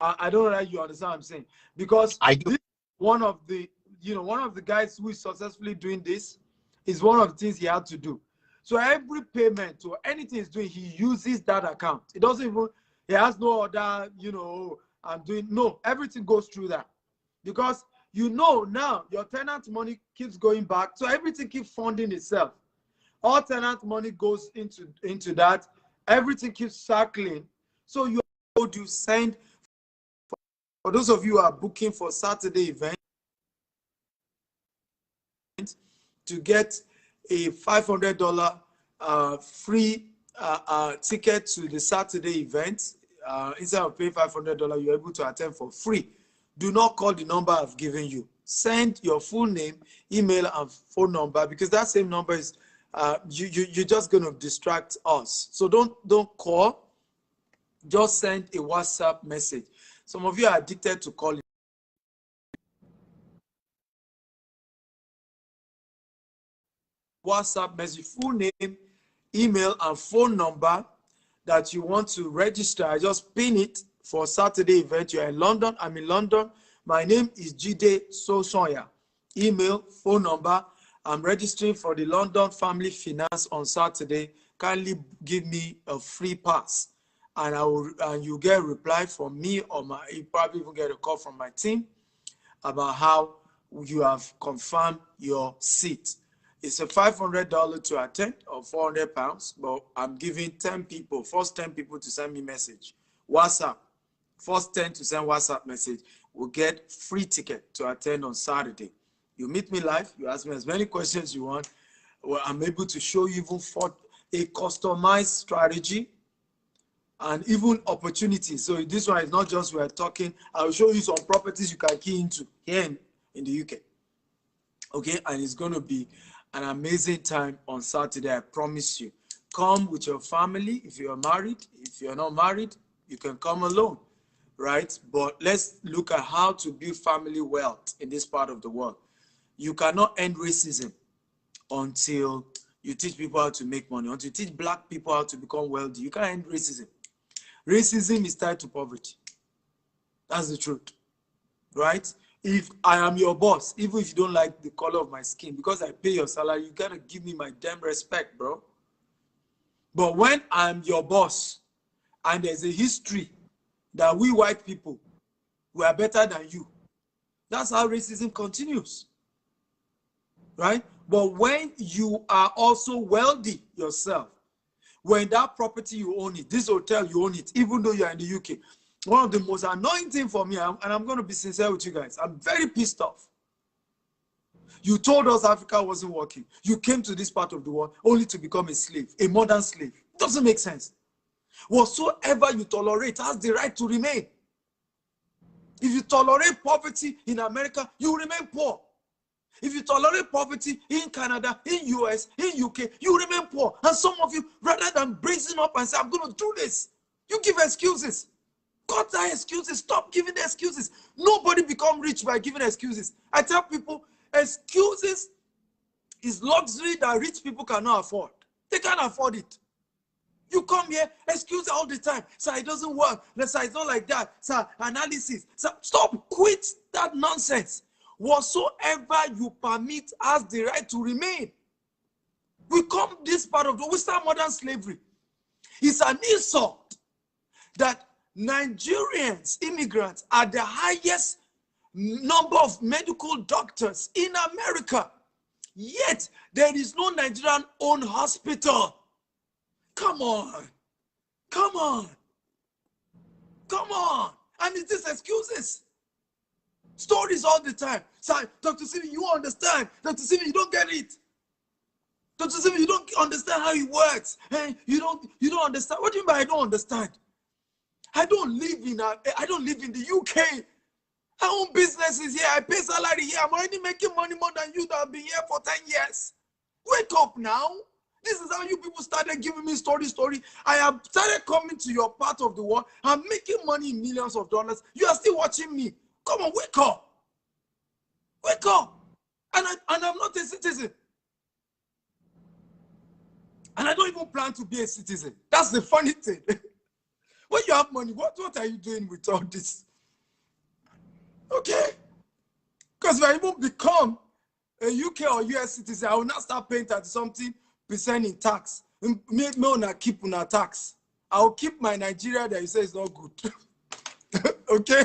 I don't know that you understand what I'm saying. Because I do. One of the guys who is successfully doing this is one of the things he had to do. So every payment or anything he's doing, he uses that account. It doesn't even, he has no other, I'm doing, no, everything goes through that. Because now your tenant money keeps going back, so everything keeps funding itself. All tenant money goes into that, everything keeps circling. So you send, for those of you who are booking for Saturday event, to get a $500 free ticket to the Saturday event. Instead of paying $500, you're able to attend for free. Do not call the number I've given you. Send your full name, email, and phone number, because that same number is you're just going to distract us. So don't call. Just send a WhatsApp message. Some of you are addicted to calling. WhatsApp message, full name, email, and phone number that you want to register. I just pin it for Saturday event. You're in London. I'm in London. My name is Jide Sosonya. Email, phone number. I'm registering for the London Family Finance on Saturday. Kindly give me a free pass, and you get a reply from me, or you probably even get a call from my team about how you have confirmed your seat. It's a $500 to attend, or £400, but I'm giving 10 people, first 10 people to send me message. WhatsApp, first 10 to send WhatsApp message will get free ticket to attend on Saturday. You meet me live, you ask me as many questions you want. Well, I'm able to show you even for a customized strategy and even opportunities. So this one is not just we're talking. I'll show you some properties you can key into here in the UK. Okay, and it's going to be an amazing time on Saturday, I promise you. Come with your family if you're married. If you're not married, you can come alone, right? But let's look at how to build family wealth in this part of the world. You cannot end racism until you teach people how to make money. Until you teach black people how to become wealthy, you can't end racism. Racism is tied to poverty. That's the truth, right? If I am your boss, even if you don't like the color of my skin, because I pay your salary, you gotta give me my damn respect, bro. But when I'm your boss, and there's a history that we white people, we are better than you, that's how racism continues, right? But when you are also wealthy yourself, when that property you own it, this hotel you own it, even though you're in the UK, one of the most annoying things for me, and I'm going to be sincere with you guys, I'm very pissed off. You told us Africa wasn't working. You came to this part of the world only to become a slave, a modern slave. It doesn't make sense. Whatsoever you tolerate has the right to remain. If you tolerate poverty in America, you remain poor. If you tolerate poverty in Canada, in US, in UK, you remain poor. And some of you, rather than brazen up and say, I'm going to do this, you give excuses. Cut that excuses. Stop giving the excuses. Nobody become rich by giving excuses. I tell people, excuses is luxury that rich people cannot afford. They can't afford it. You come here, excuse all the time. Sir, it doesn't work. Sir, it's not like that. Sir, analysis. Sir, stop. Quit that nonsense. Whatsoever you permit has the right to remain. We come this part of the Western modern slavery. It's an insult that Nigerians, immigrants, are the highest number of medical doctors in America. Yet, there is no Nigerian-owned hospital. Come on. Come on. Come on. And it's these excuses. Stories all the time. Sir, Dr. Simi, you understand. Dr. Simi, you don't get it. Dr. Simi, you don't understand how it works. Hey, you don't understand. What do you mean by I don't understand? I don't live in the UK. I own businesses here. I pay salary here. I'm already making money more than you that have been here for 10 years. Wake up now. This is how you people started giving me story. I have started coming to your part of the world. I'm making money in millions of dollars. You are still watching me. Come on, wake up. Wake up. And I'm not a citizen. And I don't even plan to be a citizen. That's the funny thing. When you have money, what are you doing with all this? Okay? Because if I even become a UK or US citizen, I will not start paying 30-something% in tax. Me not keep on tax. I will keep my Nigeria that you say is not good. Okay?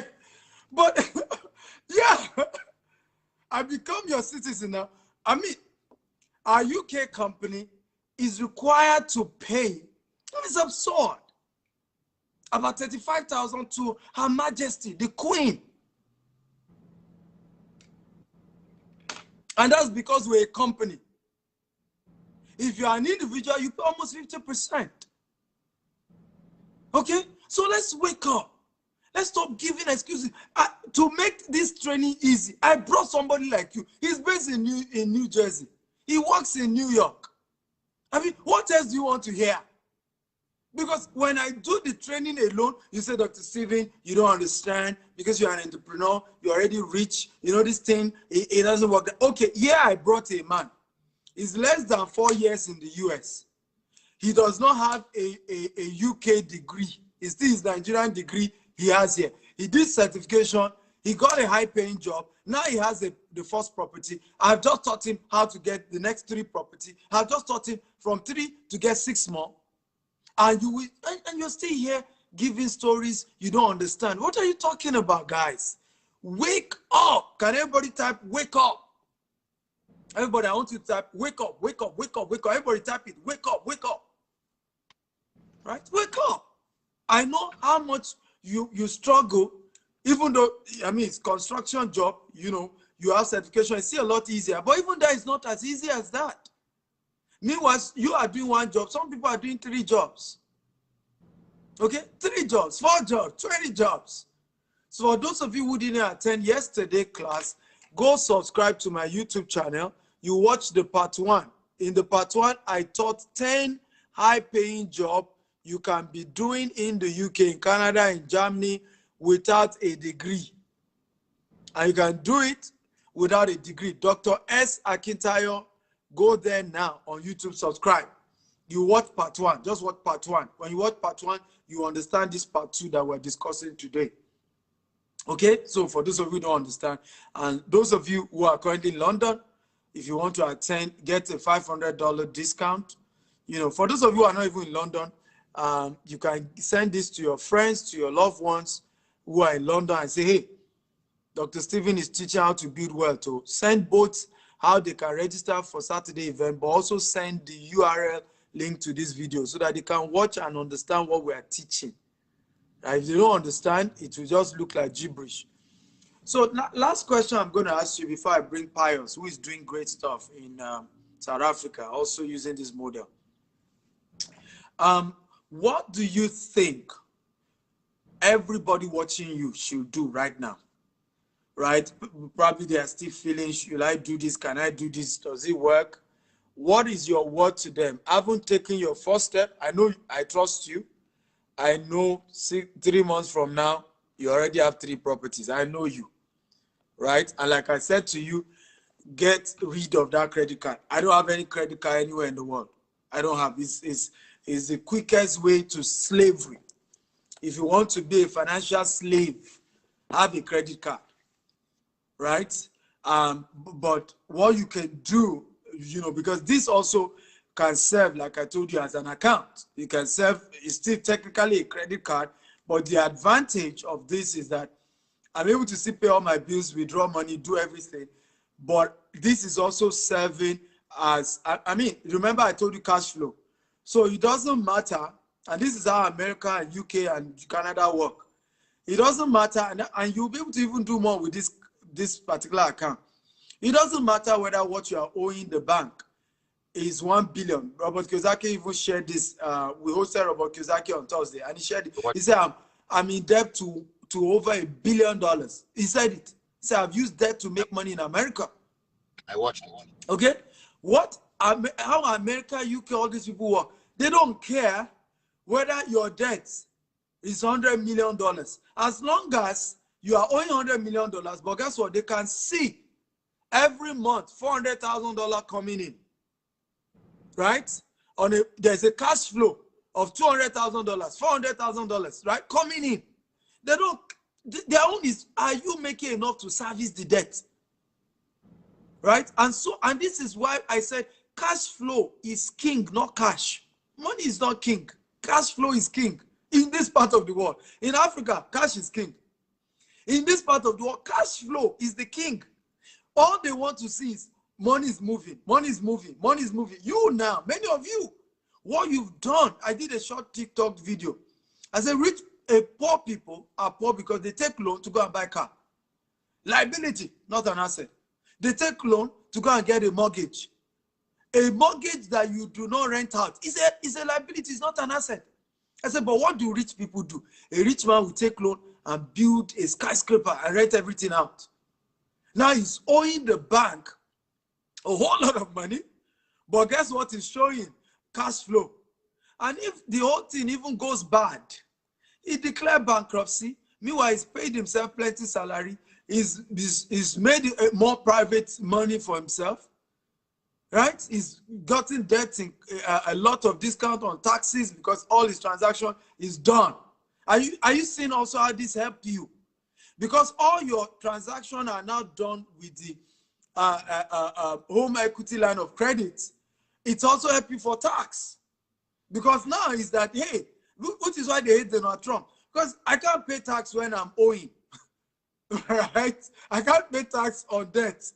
But yeah, I become your citizen now. I mean, our UK company is required to pay. It's absurd. About 35,000 to Her Majesty, the Queen. And that's because we're a company. If you're an individual, you pay almost 50%. Okay? So let's wake up. Let's stop giving excuses. To make this training easy, I brought somebody like you. He's based in New Jersey. He works in New York. I mean, what else do you want to hear? Because when I do the training alone, you say, Dr. Stephen, you don't understand because you're an entrepreneur, you're already rich, you know this thing, it doesn't work. Okay, yeah, I brought a man. He's less than 4 years in the US. He does not have a UK degree. It's still his Nigerian degree he has here. He did certification. He got a high-paying job. Now he has the first property. I've just taught him how to get the next 3 property. I've just taught him from 3 to get 6 more. And you're still here giving stories you don't understand. What are you talking about, guys? Wake up. Can everybody type wake up? Everybody, I want you to type wake up, wake up, wake up, wake up. Everybody type it, wake up, wake up. Right? Wake up. I know how much you struggle, even though, I mean, it's construction job, you know, you have certification, it's still a lot easier. But even that is not as easy as that. Meanwhile, you are doing 1 job. Some people are doing 3 jobs. Okay? 3 jobs, 4 jobs, 20 jobs. So for those of you who didn't attend yesterday's class, go subscribe to my YouTube channel. You watch the part 1. In the part 1, I taught 10 high-paying jobs you can be doing in the UK, in Canada, in Germany, without a degree. And you can do it without a degree. Dr. S. Akintayo, go there now on YouTube, subscribe. You watch part 1, just watch part 1. When you watch part 1, you understand this part 2 that we're discussing today. Okay, so for those of you who don't understand, and those of you who are currently in London, if you want to attend, get a $500 discount. You know, for those of you who are not even in London, you can send this to your friends, to your loved ones who are in London and say, hey, Dr. Stephen is teaching how to build wealth. So send both how they can register for Saturday event, but also send the URL link to this video so that they can watch and understand what we are teaching. If they don't understand, it will just look like gibberish. So last question I'm going to ask you before I bring Pius, who is doing great stuff in South Africa, also using this model. What do you think everybody watching you should do right now? Right? Probably they are still feeling, should I do this? Can I do this? Does it work? What is your word to them? I haven't taken your first step. I know, I trust you. I know 3 months from now, you already have 3 properties. I know you, right? And like I said to you, get rid of that credit card. I don't have any credit card anywhere in the world. I don't have. It's the quickest way to slavery. If you want to be a financial slave, have a credit card, right? But what you can do, you know, because this also can serve, like I told you, as an account. It can serve, it's still technically a credit card, but the advantage of this is that I'm able to still pay all my bills, withdraw money, do everything. But this is also serving as, I mean, remember I told you cash flow. So it doesn't matter, and this is how America and UK and Canada work. It doesn't matter, and you'll be able to even do more with this particular account. It doesn't matter whether what you are owing the bank is 1 billion. Robert Kiyosaki even shared this. We hosted Robert Kiyosaki on Thursday, and he shared it. He said, I'm in debt to over $1 billion. He said it. He said, I've used debt to make money in America. I watched it. Okay? How America, UK, all these people work, they don't care whether your debt is $100 million. As long as you are owing $100 million, but guess what? They can see every month, $400,000 coming in, right? There's a cash flow of $200,000, $400,000, right? Coming in. They don't, their own is, are you making enough to service the debt? Right? And this is why I said cash flow is king, not cash. Money is not king. Cash flow is king in this part of the world. In Africa, cash is king. In this part of the world, cash flow is the king. All they want to see is money is moving, money is moving, money is moving. You now, many of you, what you've done, I did a short TikTok video. I said, poor people are poor because they take loan to go and buy a car. Liability, not an asset. They take loan to go and get a mortgage. A mortgage that you do not rent out is a liability, it's not an asset. I said, but what do rich people do? A rich man will take loan and build a skyscraper and rent everything out. Now he's owing the bank a whole lot of money, but guess what he's showing? Cash flow. And if the whole thing even goes bad, he declared bankruptcy. Meanwhile, he's paid himself plenty salary. He's made more private money for himself, right? He's gotten debt in a lot of discount on taxes because all his transaction is done. Are you seeing also how this helped you? Because all your transactions are now done with the home equity line of credit. It's also helped you for tax. Because now is that, hey, which is why they hate Donald Trump. Because I can't pay tax when I'm owing. Right? I can't pay tax on debt.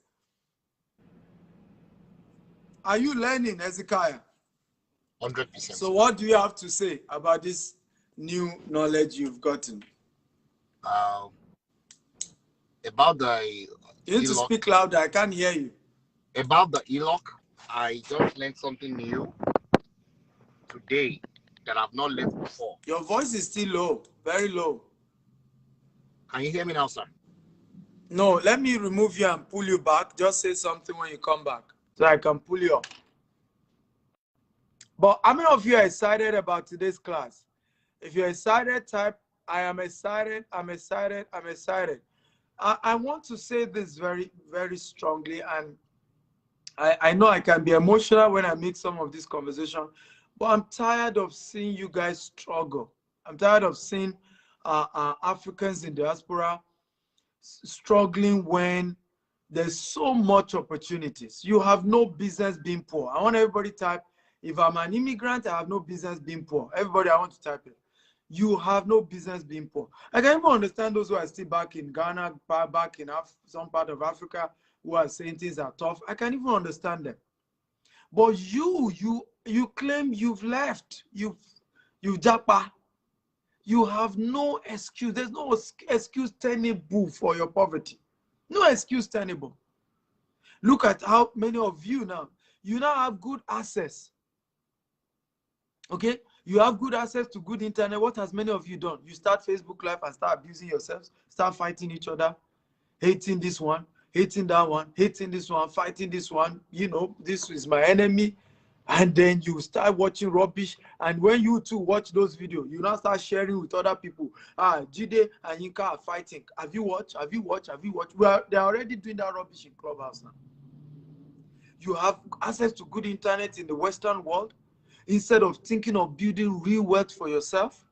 Are you learning, Hezekiah? 100%. So what do you have to say about this new knowledge you've gotten? About the You need to speak louder. I can't hear you. About the ELOC, I just learned something new today that I've not learned before. Your voice is still low, very low. Can you hear me now, sir? No, let me remove you and pull you back. Just say something when you come back so I can pull you up. But how many of you are excited about today's class? If you're excited, type, I am excited, I'm excited, I'm excited. I want to say this very, very strongly, and I know I can be emotional when I make some of this conversation, but I'm tired of seeing you guys struggle. I'm tired of seeing Africans in diaspora struggling when there's so much opportunities. You have no business being poor. I want everybody to type, if I'm an immigrant, I have no business being poor. Everybody, I want to type it. You have no business being poor. I can even understand those who are still back in Ghana, back in some part of Africa, who are saying things are tough. I can even understand them. But you claim you've left. You've japa. You have no excuse. There's no excuse tenable for your poverty. No excuse tenable. Look at how many of you now have good access. Okay? You have good access to good internet. What has many of you done? You start Facebook Live and start abusing yourselves, start fighting each other, hating this one, hating that one, hating this one, fighting this one. You know, this is my enemy. And then you start watching rubbish. And when you too watch those videos, you now start sharing with other people. Jide and Yinka are fighting. Have you watched? Have you watched? Have you watched? Well, they're already doing that rubbish in Clubhouse now. You have access to good internet in the Western world. Instead of thinking of building real wealth for yourself,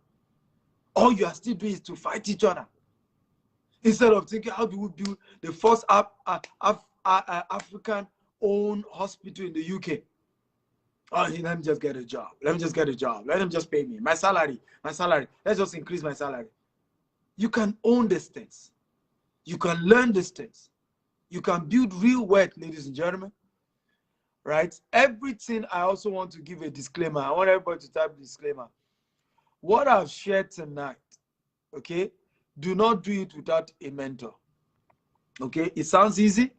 all you are still doing is to fight each other. Instead of thinking, how do we build the first African-owned hospital in the UK? Oh, let me just get a job. Let me just get a job. Let them just pay me. My salary. Let's just increase my salary. You can own these things. You can learn these things. You can build real wealth, ladies and gentlemen. Right? Everything, I also want to give a disclaimer. I want everybody to type disclaimer. What I've shared tonight, okay, do not do it without a mentor. Okay? It sounds easy,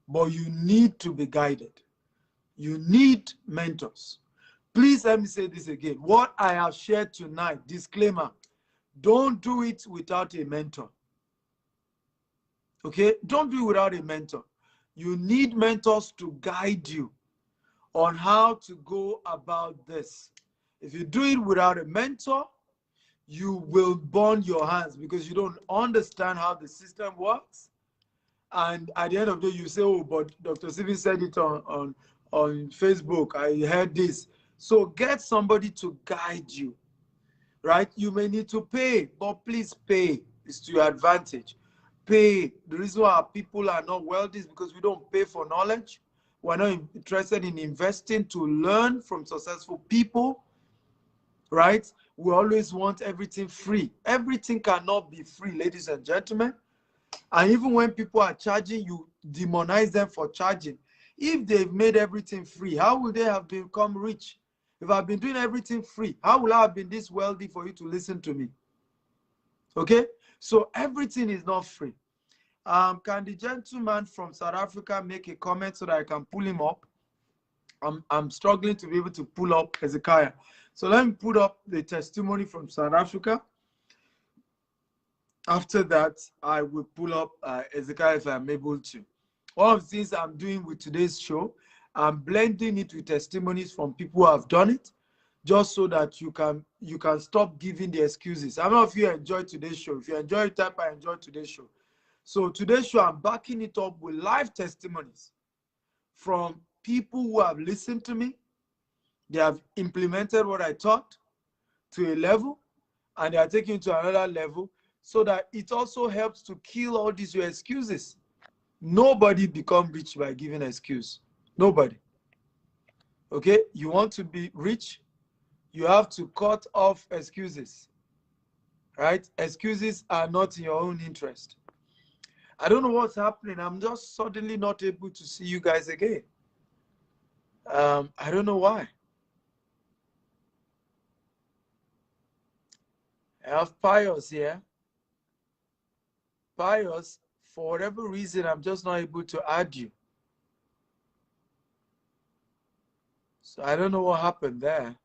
but you need to be guided. You need mentors. Please let me say this again. What I have shared tonight, disclaimer, don't do it without a mentor. Okay? Don't do it without a mentor. You need mentors to guide you on how to go about this. If you do it without a mentor, you will burn your hands because you don't understand how the system works and at the end of the day, you say, oh, but Dr. Steven said it on Facebook. I heard this. So get somebody to guide you, right? You may need to pay, but please pay. It's to your advantage. Pay. The reason why our people are not wealthy is because we don't pay for knowledge. We're not interested in investing to learn from successful people, right? We always want everything free. Everything cannot be free, ladies and gentlemen. And even when people are charging, you demonize them for charging. If they've made everything free, how will they have become rich? If I've been doing everything free, how will I have been this wealthy for you to listen to me? Okay? So everything is not free. Can the gentleman from South Africa make a comment so that I can pull him up? I'm struggling to be able to pull up Hezekiah. So let me put up the testimony from South Africa. After that, I will pull up Hezekiah if I'm able to. One of the things I'm doing with today's show, I'm blending it with testimonies from people who have done it, just so that you can stop giving the excuses. I don't know if you enjoyed today's show. If you enjoy it, type I enjoyed today's show. So today's show, I'm backing it up with live testimonies from people who have listened to me. They have implemented what I taught to a level, and they are taking it to another level, so that it also helps to kill all these your excuses. Nobody become rich by giving an excuse. Nobody. Okay? You want to be rich, you have to cut off excuses. Right? Excuses are not in your own interest. I don't know what's happening. I'm just suddenly not able to see you guys again. I don't know why. I have Pius here. Pius, for whatever reason, I'm just not able to add you. So I don't know what happened there.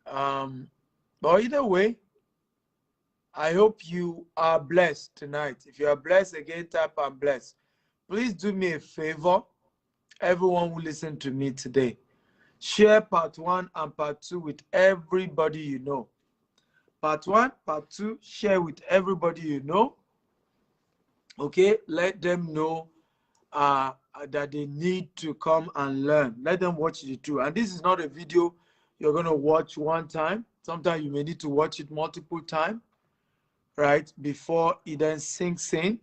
But either way, I hope you are blessed tonight. If you are blessed, again, type I'm blessed. Please do me a favor, everyone who listened to me today. Share part 1 and part 2 with everybody you know. Part 1, part 2, share with everybody you know. Okay, let them know that they need to come and learn. Let them watch the two. And this is not a video you're going to watch one time. Sometimes you may need to watch it multiple times, right? Before it then sinks in.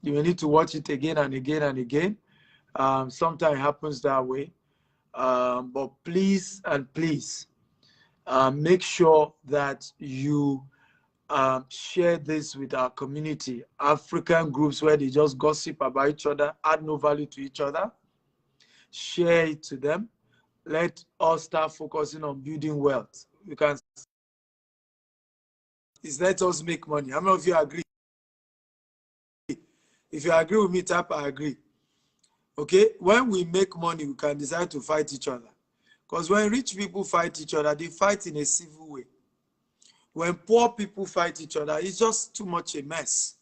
You may need to watch it again and again and again. Sometimes it happens that way. But please and please make sure that you share this with our community, African groups where they just gossip about each other, add no value to each other. Share it to them. Let us start focusing on building wealth. We can let us make money. How many of you agree? If you agree with me, type I agree. Okay, when we make money, we can decide to fight each other. Because when rich people fight each other, they fight in a civil way. When poor people fight each other, it's just too much a mess,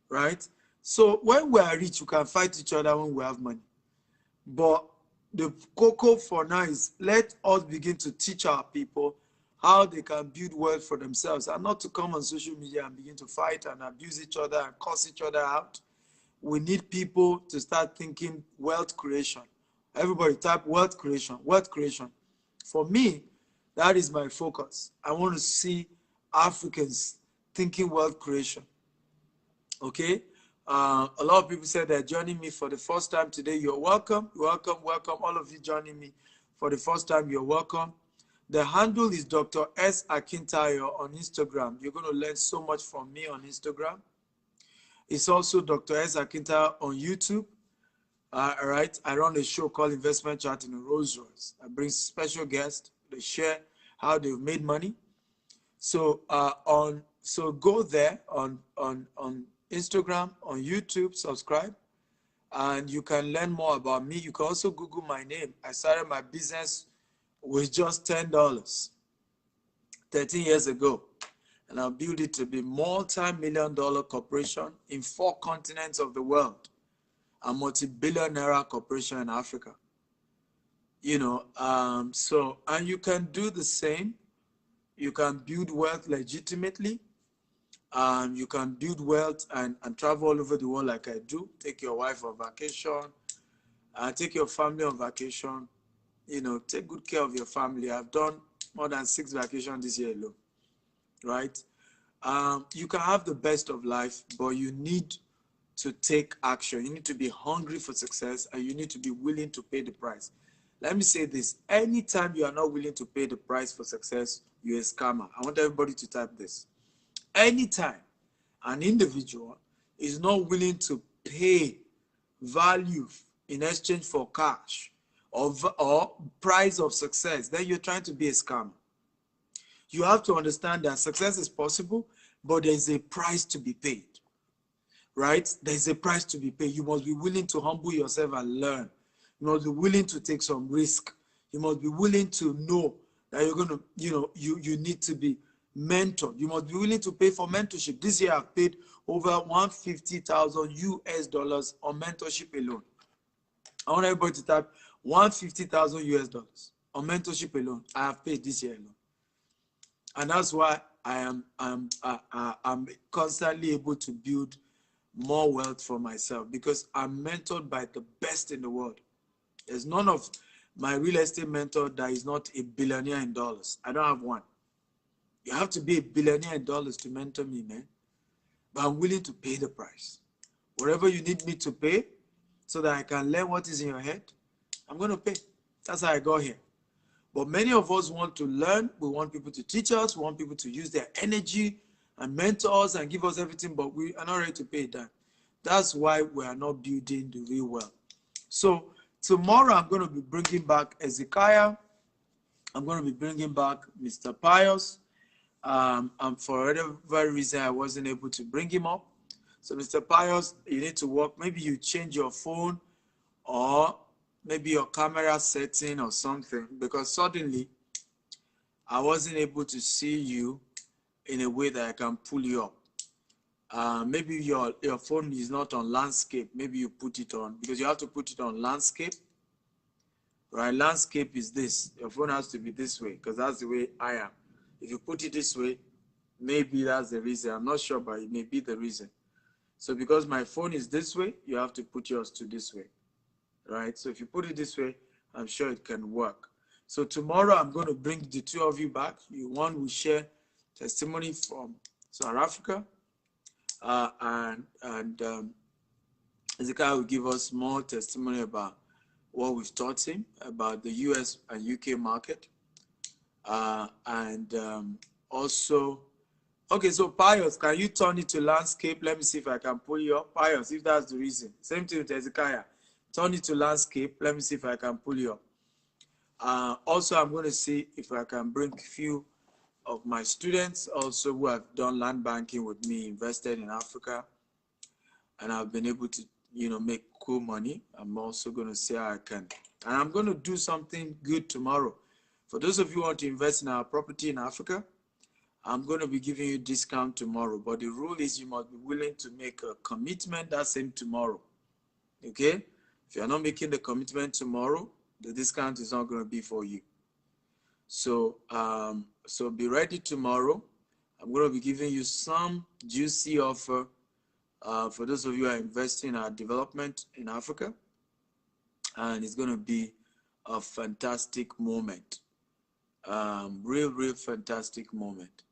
right? So when we are rich, we can fight each other when we have money. But the cocoa for now is let us begin to teach our people how they can build wealth for themselves, and not to come on social media and begin to fight and abuse each other and curse each other out. We need people to start thinking wealth creation. Everybody type wealth creation, wealth creation. For me, that is my focus. I want to see Africans thinking wealth creation. Okay? A lot of people said they're joining me for the first time today. You're welcome. Welcome, welcome. All of you joining me for the first time, you're welcome. The handle is Dr. S. Akintayo on Instagram. You're going to learn so much from me on Instagram. It's also Dr. S. Akintayo on YouTube. All right. I run a show called Investment Chat in a Rolls Royce. I bring special guests. They share how they've made money. So go there on Instagram, on YouTube, subscribe, and you can learn more about me. You can also Google my name. I started my business with just $10 13 years ago, and I built it to be multi-million-dollar corporation in 4 continents of the world, a multi-billion-naira corporation in Africa. You know, and you can do the same. You can build wealth legitimately You can build wealth and travel all over the world like I do. Take your wife on vacation, take your family on vacation. You know, take good care of your family. I've done more than 6 vacations this year alone, right? You can have the best of life, but you need to take action. You need to be hungry for success, and you need to be willing to pay the price. Let me say this. Anytime you are not willing to pay the price for success, you're a scammer. I want everybody to type this. Anytime an individual is not willing to pay value in exchange for cash or price of success, then you're trying to be a scammer. You have to understand that success is possible, but there's a price to be paid, right? There's a price to be paid. You must be willing to humble yourself and learn. You must be willing to take some risk. You must be willing to know that you're going to, you need to be mentored. You must be willing to pay for mentorship. This year I've paid over 150,000 US dollars on mentorship alone. I want everybody to type 150,000 US dollars on mentorship alone. I have paid this year alone. And that's why I'm constantly able to build more wealth for myself, because I'm mentored by the best in the world. There's none of my real estate mentor that is not a billionaire in dollars. I don't have one. You have to be a billionaire in dollars to mentor me, man. But I'm willing to pay the price. Whatever you need me to pay so that I can learn what is in your head, I'm going to pay. That's how I got here. But many of us want to learn. We want people to teach us. We want people to use their energy and mentor us and give us everything, but we are not ready to pay that. That's why we are not building the real wealth. So tomorrow I'm going to be bringing back Ezekiah. I'm going to be bringing back Mr. Pius. And for whatever reason, I wasn't able to bring him up. So Mr. Pius, you need to work. Maybe you change your phone, or maybe your camera setting or something, because suddenly I wasn't able to see you in a way that I can pull you up. Maybe your phone is not on landscape. Maybe you put it on, because you have to put it on landscape, right? Landscape is this. Your phone has to be this way, because that's the way I am. If you put it this way, maybe that's the reason. I'm not sure, but it may be the reason. So because my phone is this way, you have to put yours to this way, right? So if you put it this way, I'm sure it can work. So tomorrow I'm going to bring the two of you back. One will share testimony from South Africa, and Ezekiel will give us more testimony about what we've taught him about the US and UK market. Also, okay, so Pius, can you turn it to landscape? Let me see if I can pull you up. Pius, if that's the reason. Same thing with Ezekiel. Turn it to landscape. Let me see if I can pull you up. Also, I'm going to see if I can bring a few of my students also who have done land banking with me, invested in Africa, and I've been able to, make cool money. I'm also going to see how I can. And I'm going to do something good tomorrow. For those of you who want to invest in our property in Africa, I'm going to be giving you discount tomorrow. But the rule is you must be willing to make a commitment that same tomorrow. Okay? If you're not making the commitment tomorrow, the discount is not going to be for you. So, so be ready tomorrow. I'm going to be giving you some juicy offer for those of you who are investing in our development in Africa. And it's going to be a fantastic moment. Real fantastic moment.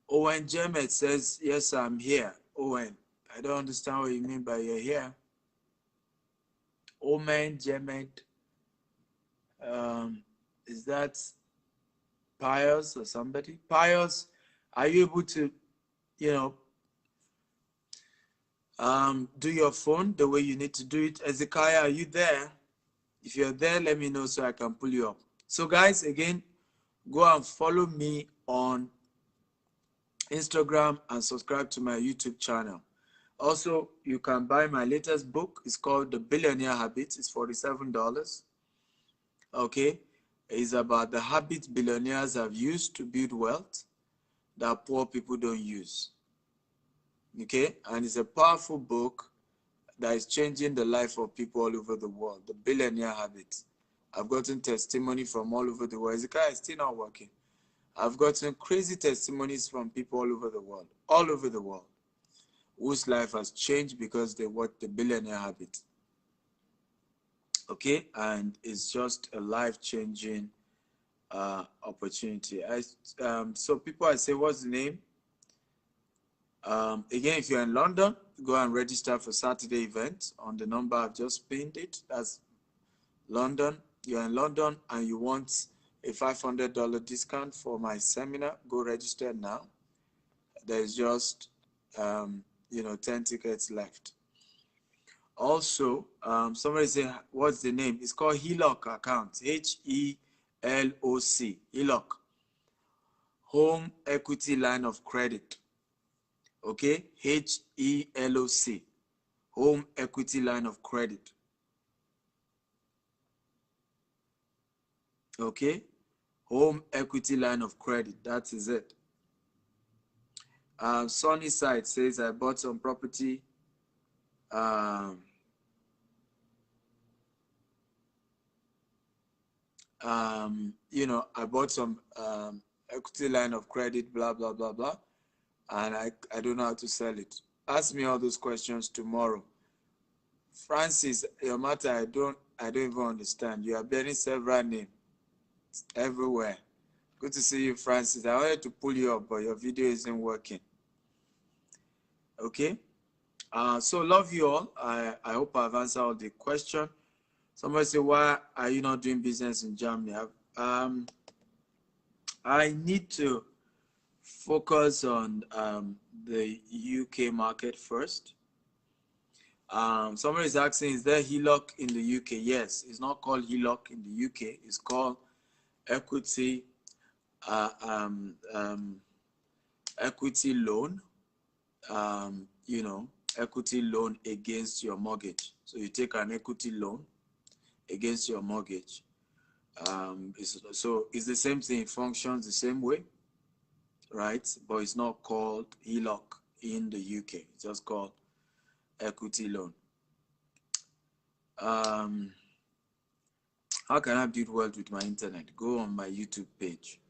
Owen Jemet says, yes, I'm here. Owen, I don't understand what you mean by you're here. Owen Jemet, is that Pius or somebody? Pius, are you able to, do your phone the way you need to do it? Ezekiah, are you there? If you're there, let me know so I can pull you up. So guys, again, go and follow me on Instagram and subscribe to my YouTube channel. Also, you can buy my latest book. It's called The Billionaire Habits. It's $47. Okay. It's about the habits billionaires have used to build wealth that poor people don't use. Okay. And it's a powerful book that is changing the life of people all over the world. The Billionaire Habits. I've gotten testimony from all over the world. Ezekiel is still not working. I've gotten crazy testimonies from people all over the world, whose life has changed because they watched The Billionaire Habit. Okay, and it's just a life-changing opportunity. So people, I say, what's the name? Again, if you're in London, go and register for Saturday event on the number I've just pinned it. That's London. You're in London and you want a $500 discount for my seminar, go register now. There's just 10 tickets left. Also, somebody say, what's the name? It's called HELOC account, HELOC, HELOC, Home Equity Line of Credit. Okay, HELOC, Home Equity Line of Credit. Okay, Home Equity Line of Credit, that is it. Sunny Side says, I bought some property. I bought some equity line of credit, blah, blah, blah, blah. And I don't know how to sell it. Ask me all those questions tomorrow. Francis, your matter, I don't even understand. You are bearing several names everywhere. Good to see you, Francis. I wanted to pull you up, but your video isn't working. Okay. So love you all. I hope I've answered all the questions. Somebody say, why are you not doing business in Germany? I need to focus on the UK market first. Somebody is asking, is there HELOC in the UK? Yes, it's not called HELOC in the UK. It's called equity equity loan. Equity loan against your mortgage. So you take an equity loan against your mortgage. So it's the same thing. It functions the same way, right? But it's not called HELOC in the UK. It's just called equity loan. How can I build wealth with my internet? Go on my YouTube page,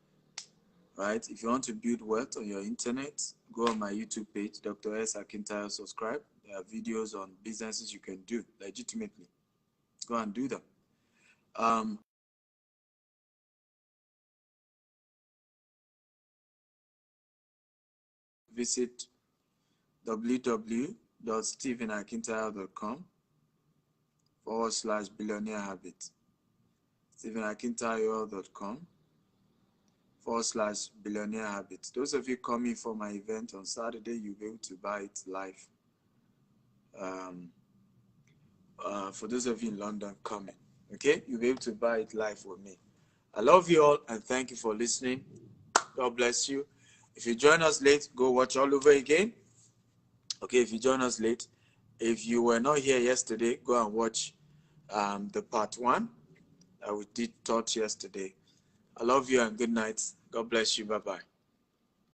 right? If you want to build wealth on your internet, go on my YouTube page, Dr. S. Akintayo, subscribe. There are videos on businesses you can do legitimately. Go and do them. Visit www.stephenakintayo.com/billionaire habit. stephenakintayo.com/billionaire habit. Those of you coming for my event on Saturday, you'll be able to buy it live. For those of you in London coming, okay, you'll be able to buy it live with me. I love you all and thank you for listening. God bless you. If you join us late, go watch all over again. Okay, if you join us late, if you were not here yesterday, go and watch the part 1 that we did taught yesterday. I love you and good night. God bless you. Bye-bye.